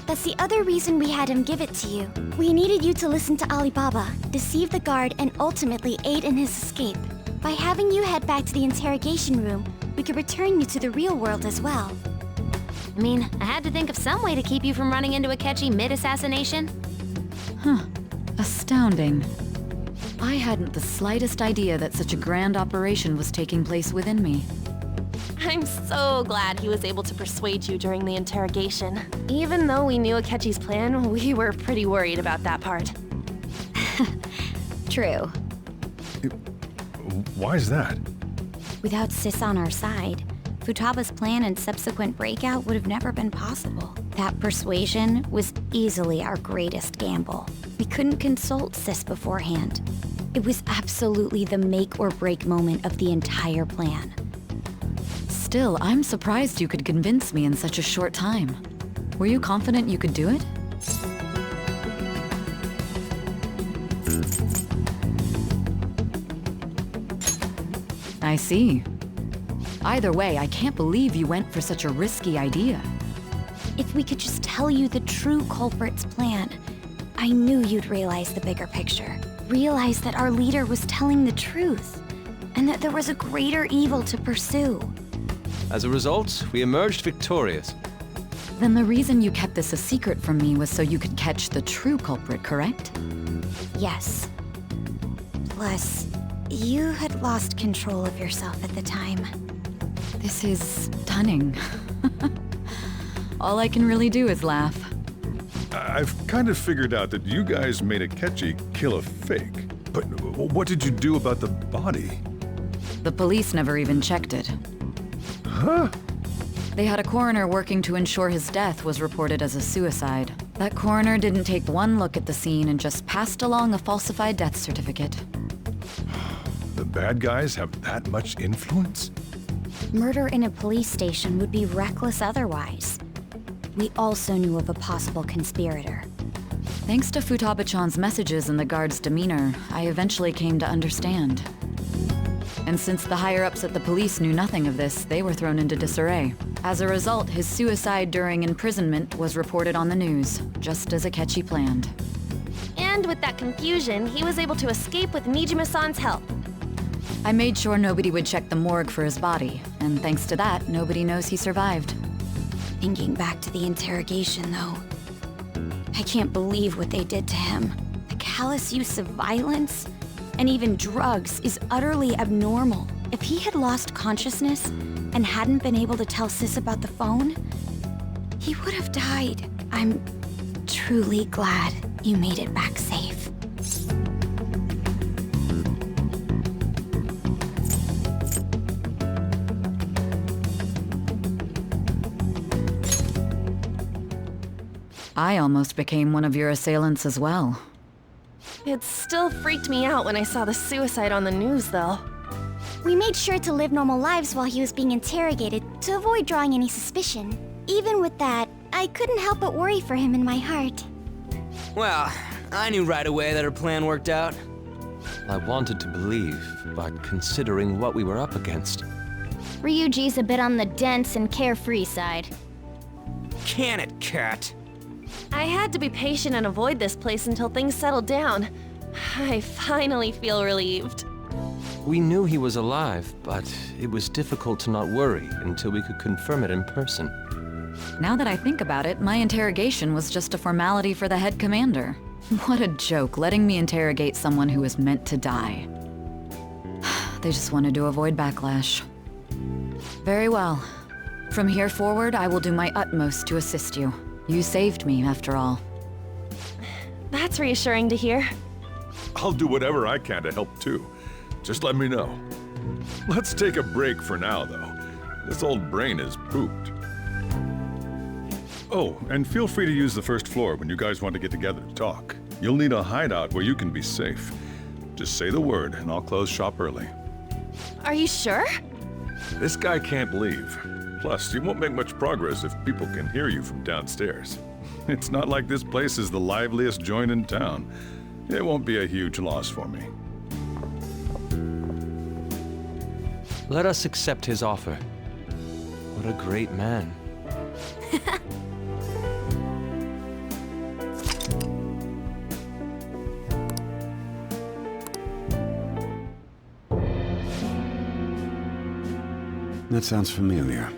That's the other reason we had him give it to you. We needed you to listen to Alibaba, deceive the guard, and ultimately aid in his escape. By having you head back to the interrogation room, we could return you to the real world as well. I mean, I had to think of some way to keep you from running into Akechi mid-assassination. Huh. Astounding. I hadn't the slightest idea that such a grand operation was taking place within me. I'm so glad he was able to persuade you during the interrogation. Even though we knew Akechi's plan, we were pretty worried about that part. True. Why is that? Without Sis on our side, Futaba's plan and subsequent breakout would have never been possible. That persuasion was easily our greatest gamble. We couldn't consult Sis beforehand. It was absolutely the make or break moment of the entire plan. Still, I'm surprised you could convince me in such a short time. Were you confident you could do it? I see. Either way, I can't believe you went for such a risky idea. If we could just tell you the true culprit's plan, I knew you'd realize the bigger picture. Realize that our leader was telling the truth, and that there was a greater evil to pursue. As a result, we emerged victorious. Then the reason you kept this a secret from me was so you could catch the true culprit, correct? Yes. Plus, you had lost control of yourself at the time. This is stunning. All I can really do is laugh. I've kind of figured out that you guys made Akechi kill a fake. But what did you do about the body? The police never even checked it. Huh? They had a coroner working to ensure his death was reported as a suicide. That coroner didn't take one look at the scene and just passed along a falsified death certificate. The bad guys have that much influence? Murder in a police station would be reckless otherwise. We also knew of a possible conspirator. Thanks to Futaba-chan's messages and the guard's demeanor, I eventually came to understand. And since the higher-ups at the police knew nothing of this, they were thrown into disarray. As a result, his suicide during imprisonment was reported on the news, just as Akechi planned. And with that confusion, he was able to escape with Nijima-san's help. I made sure nobody would check the morgue for his body, and thanks to that, nobody knows he survived. Thinking back to the interrogation, though, I can't believe what they did to him. The callous use of violence and even drugs is utterly abnormal. If he had lost consciousness and hadn't been able to tell Sis about the phone, he would have died. I'm truly glad you made it back safe. I almost became one of your assailants as well. It still freaked me out when I saw the suicide on the news, though. We made sure to live normal lives while he was being interrogated to avoid drawing any suspicion. Even with that, I couldn't help but worry for him in my heart. Well, I knew right away that her plan worked out. I wanted to believe, but considering what we were up against. Ryuji's a bit on the dense and carefree side. Can it, Cat? I had to be patient and avoid this place until things settled down. I finally feel relieved. We knew he was alive, but it was difficult to not worry until we could confirm it in person. Now that I think about it, my interrogation was just a formality for the head commander. What a joke, letting me interrogate someone who was meant to die. They just wanted to avoid backlash. Very well. From here forward, I will do my utmost to assist you. You saved me, after all. That's reassuring to hear. I'll do whatever I can to help too. Just let me know. Let's take a break for now, though. This old brain is pooped. Oh, and feel free to use the first floor when you guys want to get together to talk. You'll need a hideout where you can be safe. Just say the word, and I'll close shop early. Are you sure? This guy can't leave. Plus, you won't make much progress if people can hear you from downstairs. It's not like this place is the liveliest joint in town. It won't be a huge loss for me. Let us accept his offer. What a great man. That sounds familiar.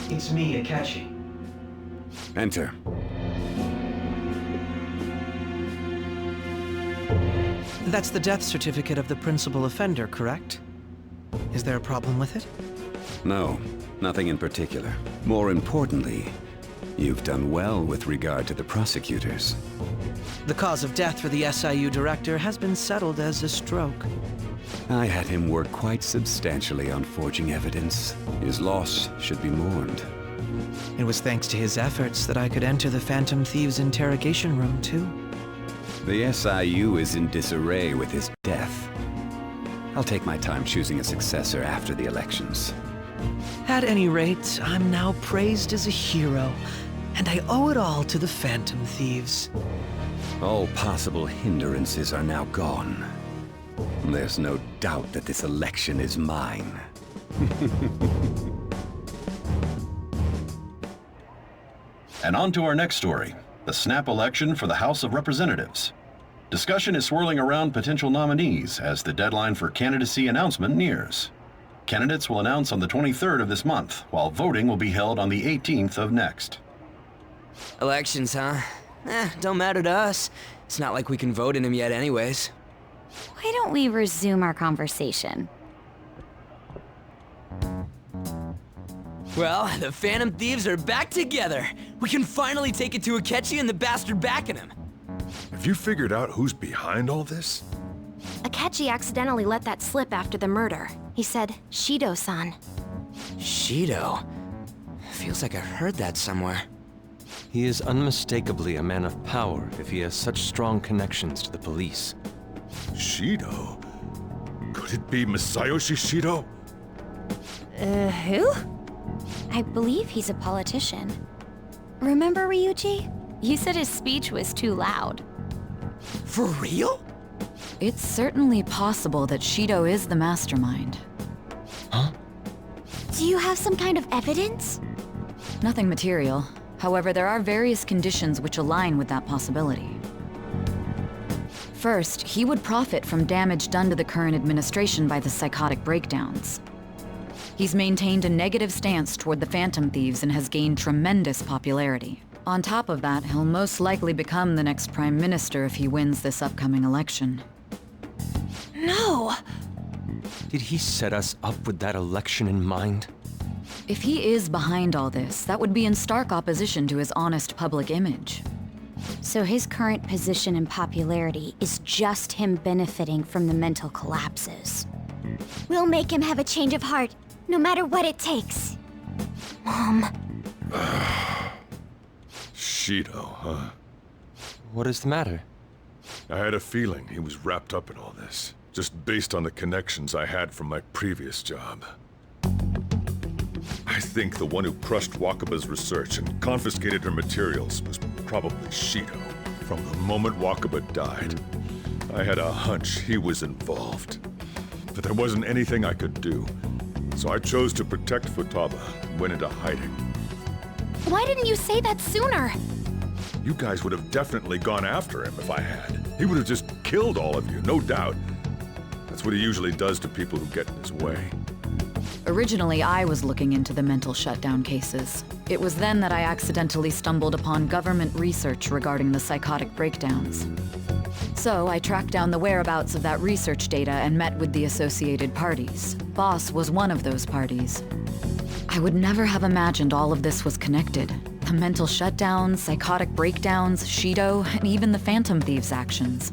It's me, Akechi. Enter. That's the death certificate of the principal offender, correct? Is there a problem with it? No, nothing in particular. More importantly, you've done well with regard to the prosecutors. The cause of death for the SIU director has been settled as a stroke. I had him work quite substantially on forging evidence. His loss should be mourned. It was thanks to his efforts that I could enter the Phantom Thieves' interrogation room, too. The SIU is in disarray with his death. I'll take my time choosing a successor after the elections. At any rate, I'm now praised as a hero, and I owe it all to the Phantom Thieves. All possible hindrances are now gone. There's no doubt that this election is mine. And on to our next story, the snap election for the House of Representatives. Discussion is swirling around potential nominees as the deadline for candidacy announcement nears. Candidates will announce on the 23rd of this month, while voting will be held on the 18th of next. Elections, huh? Don't matter to us. It's not like we can vote in them yet anyways. Why don't we resume our conversation? Well, the Phantom Thieves are back together. We can finally take it to Akechi and the bastard backing him. Have you figured out who's behind all this? Akechi accidentally let that slip after the murder. He said, Shido-san. Shido? Feels like I've heard that somewhere. He is unmistakably a man of power if he has such strong connections to the police. Shido? Could it be Masayoshi Shido? Who? I believe he's a politician. Remember Ryuji? You said his speech was too loud. For real? It's certainly possible that Shido is the mastermind. Huh? Do you have some kind of evidence? Nothing material. However, there are various conditions which align with that possibility. First, he would profit from damage done to the current administration by the psychotic breakdowns. He's maintained a negative stance toward the Phantom Thieves and has gained tremendous popularity. On top of that, he'll most likely become the next Prime Minister if he wins this upcoming election. No! Did he set us up with that election in mind? If he is behind all this, that would be in stark opposition to his honest public image. So his current position and popularity is just him benefiting from the mental collapses. We'll make him have a change of heart, no matter what it takes. Mom. Shido, huh? What is the matter? I had a feeling he was wrapped up in all this, just based on the connections I had from my previous job. I think the one who crushed Wakaba's research and confiscated her materials was probably Shido. From the moment Wakaba died, I had a hunch he was involved. But there wasn't anything I could do, so I chose to protect Futaba and went into hiding. Why didn't you say that sooner? You guys would have definitely gone after him if I had. He would have just killed all of you, no doubt. That's what he usually does to people who get in his way. Originally, I was looking into the mental shutdown cases. It was then that I accidentally stumbled upon government research regarding the psychotic breakdowns. So I tracked down the whereabouts of that research data and met with the associated parties. Boss was one of those parties. I would never have imagined all of this was connected. The mental shutdowns, psychotic breakdowns, Shido, and even the Phantom Thieves' actions.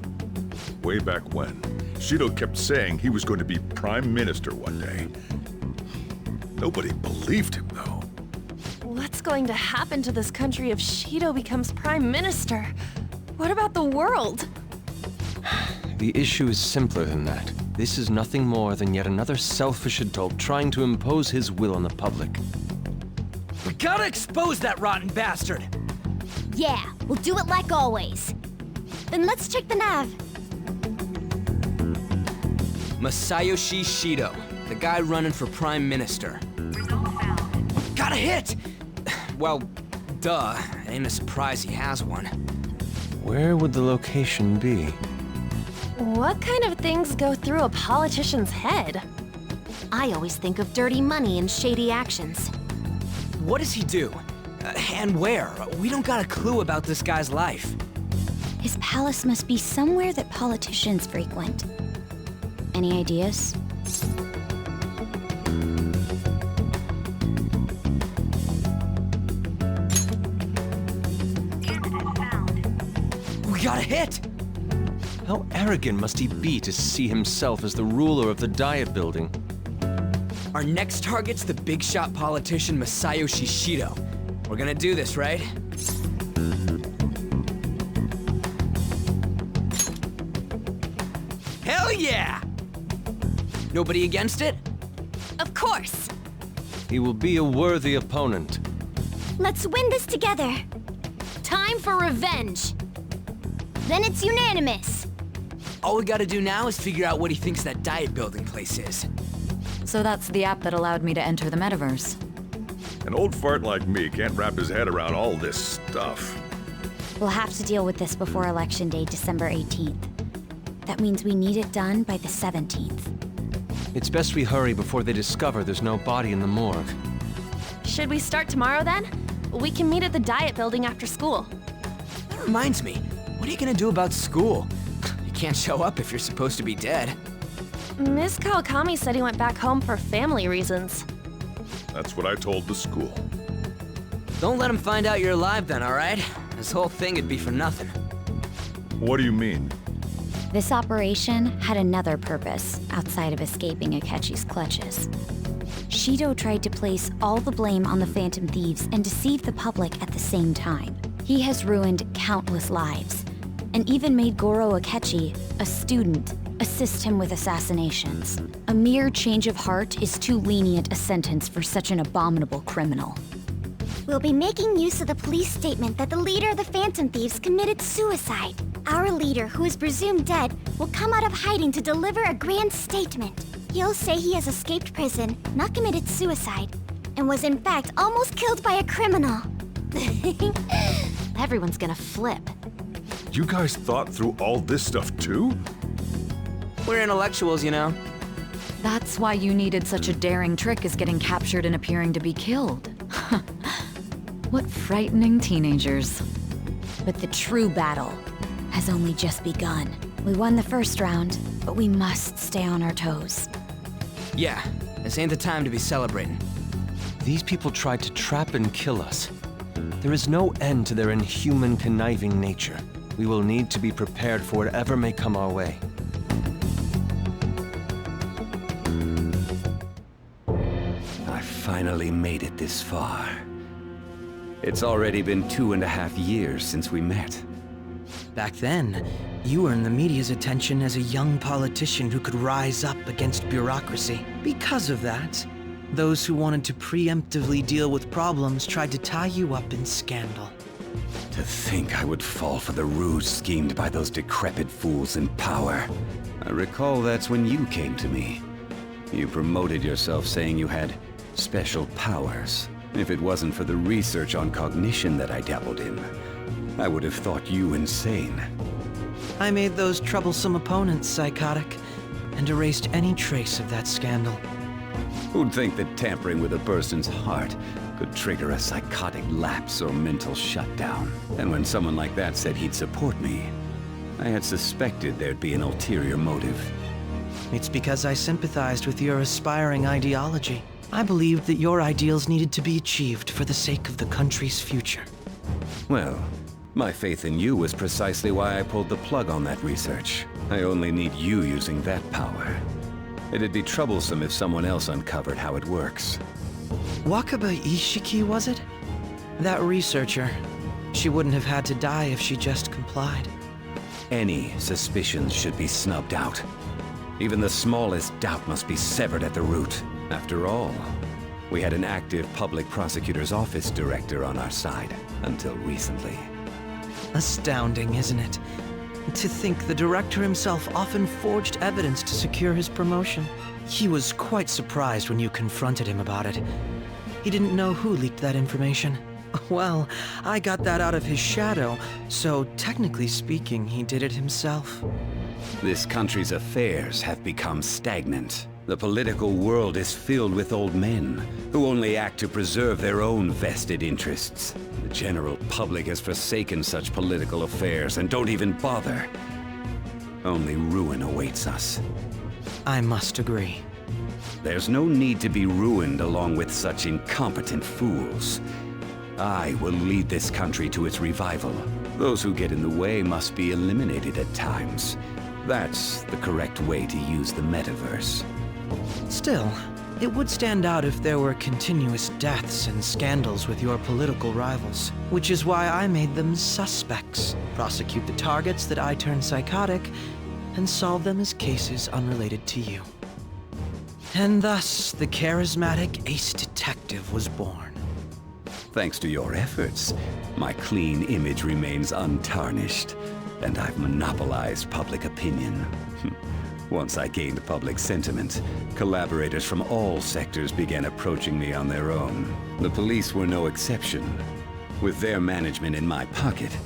Way back when, Shido kept saying he was going to be Prime Minister one day. Nobody believed him, though. What's going to happen to this country if Shido becomes Prime Minister? What about the world? The issue is simpler than that. This is nothing more than yet another selfish adult trying to impose his will on the public. We gotta expose that rotten bastard! Yeah, we'll do it like always. Then let's check the nav. Masayoshi Shido, the guy running for Prime Minister. Got a hit! Well, duh. Ain't a surprise he has one. Where would the location be? What kind of things go through a politician's head? I always think of dirty money and shady actions. What does he do? And where? We don't got a clue about this guy's life. His palace must be somewhere that politicians frequent. Any ideas? We got a hit! How arrogant must he be to see himself as the ruler of the Diet Building? Our next target's the big shot politician Masayoshi Shido. We're gonna do this, right? Hell yeah! Nobody against it? Of course! He will be a worthy opponent. Let's win this together. Time for revenge! Then it's unanimous. All we gotta do now is figure out what he thinks that Diet Building place is. So that's the app that allowed me to enter the metaverse. An old fart like me can't wrap his head around all this stuff. We'll have to deal with this before Election Day, December 18th. That means we need it done by the 17th. It's best we hurry before they discover there's no body in the morgue. Should we start tomorrow then? We can meet at the Diet Building after school. That reminds me, what are you gonna do about school? You can't show up if you're supposed to be dead. Miss Kawakami said he went back home for family reasons. That's what I told the school. Don't let him find out you're alive then, alright? This whole thing would be for nothing. What do you mean? This operation had another purpose outside of escaping Akechi's clutches. Shido tried to place all the blame on the Phantom Thieves and deceive the public at the same time. He has ruined countless lives, and even made Goro Akechi, a student, assist him with assassinations. A mere change of heart is too lenient a sentence for such an abominable criminal. We'll be making use of the police statement that the leader of the Phantom Thieves committed suicide. Our leader, who is presumed dead, will come out of hiding to deliver a grand statement. He'll say he has escaped prison, not committed suicide, and was in fact almost killed by a criminal. Everyone's gonna flip. You guys thought through all this stuff too? We're intellectuals, you know. That's why you needed such a daring trick as getting captured and appearing to be killed. What frightening teenagers. But the true battle has only just begun. We won the first round, but we must stay on our toes. Yeah, this ain't the time to be celebrating. These people tried to trap and kill us. There is no end to their inhuman, conniving nature. We will need to be prepared for whatever may come our way. I finally made it this far. It's already been 2.5 years since we met. Back then, you earned the media's attention as a young politician who could rise up against bureaucracy. Because of that, those who wanted to preemptively deal with problems tried to tie you up in scandal. To think I would fall for the ruse schemed by those decrepit fools in power. I recall that's when you came to me. You promoted yourself saying you had special powers. If it wasn't for the research on cognition that I dabbled in, I would have thought you insane. I made those troublesome opponents psychotic, and erased any trace of that scandal. Who'd think that tampering with a person's heart could trigger a psychotic lapse or mental shutdown? And when someone like that said he'd support me, I had suspected there'd be an ulterior motive. It's because I sympathized with your aspiring ideology. I believed that your ideals needed to be achieved for the sake of the country's future. Well, my faith in you was precisely why I pulled the plug on that research. I only need you using that power. It'd be troublesome if someone else uncovered how it works. Wakaba Ishiki, was it? That researcher. She wouldn't have had to die if she just complied. Any suspicions should be snubbed out. Even the smallest doubt must be severed at the root. After all, we had an active public prosecutor's office director on our side, until recently. Astounding, isn't it? To think the director himself often forged evidence to secure his promotion. He was quite surprised when you confronted him about it. He didn't know who leaked that information. Well, I got that out of his shadow, so technically speaking, he did it himself. This country's affairs have become stagnant. The political world is filled with old men who only act to preserve their own vested interests. The general public has forsaken such political affairs and don't even bother. Only ruin awaits us. I must agree. There's no need to be ruined along with such incompetent fools. I will lead this country to its revival. Those who get in the way must be eliminated at times. That's the correct way to use the metaverse. Still, it would stand out if there were continuous deaths and scandals with your political rivals, which is why I made them suspects, prosecute the targets that I turn psychotic, and solve them as cases unrelated to you. And thus, the charismatic ace detective was born. Thanks to your efforts, my clean image remains untarnished, and I've monopolized public opinion. Once I gained public sentiment, collaborators from all sectors began approaching me on their own. The police were no exception. With their management in my pocket,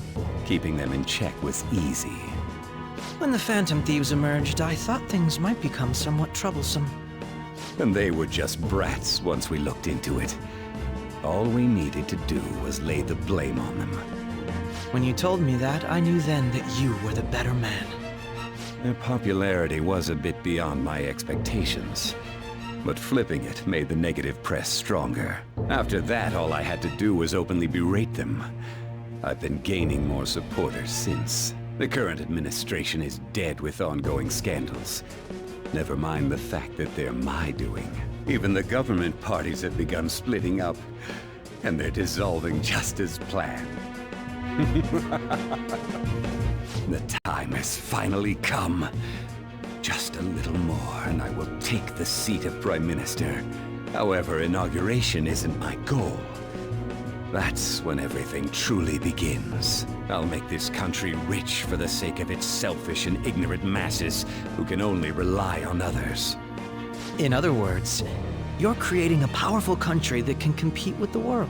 keeping them in check was easy. When the Phantom Thieves emerged, I thought things might become somewhat troublesome. And they were just brats once we looked into it. All we needed to do was lay the blame on them. When you told me that, I knew then that you were the better man. Their popularity was a bit beyond my expectations, but flipping it made the negative press stronger. After that, all I had to do was openly berate them. I've been gaining more supporters since. The current administration is dead with ongoing scandals. Never mind the fact that they're my doing. Even the government parties have begun splitting up, and they're dissolving just as planned. The time has finally come. Just a little more, and I will take the seat of Prime Minister. However, inauguration isn't my goal. That's when everything truly begins. I'll make this country rich for the sake of its selfish and ignorant masses who can only rely on others. In other words, you're creating a powerful country that can compete with the world.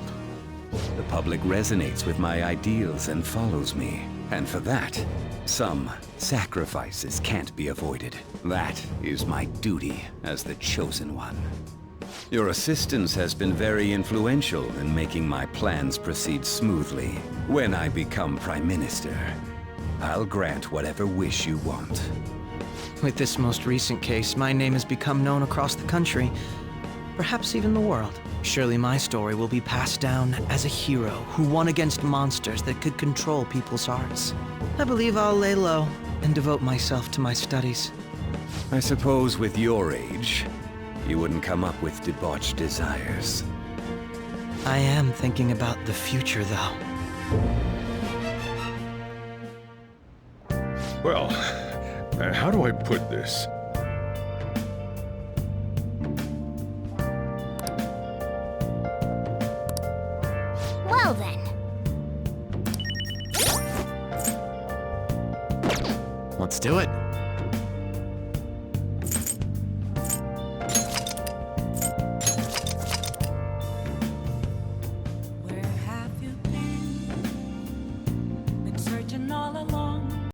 The public resonates with my ideals and follows me. And for that, some sacrifices can't be avoided. That is my duty as the Chosen One. Your assistance has been very influential in making my plans proceed smoothly. When I become Prime Minister, I'll grant whatever wish you want. With this most recent case, my name has become known across the country, perhaps even the world. Surely my story will be passed down as a hero who won against monsters that could control people's hearts. I believe I'll lay low and devote myself to my studies. I suppose with your age, you wouldn't come up with debauched desires. I am thinking about the future, though. Well, how do I put this? Well then. Let's do it.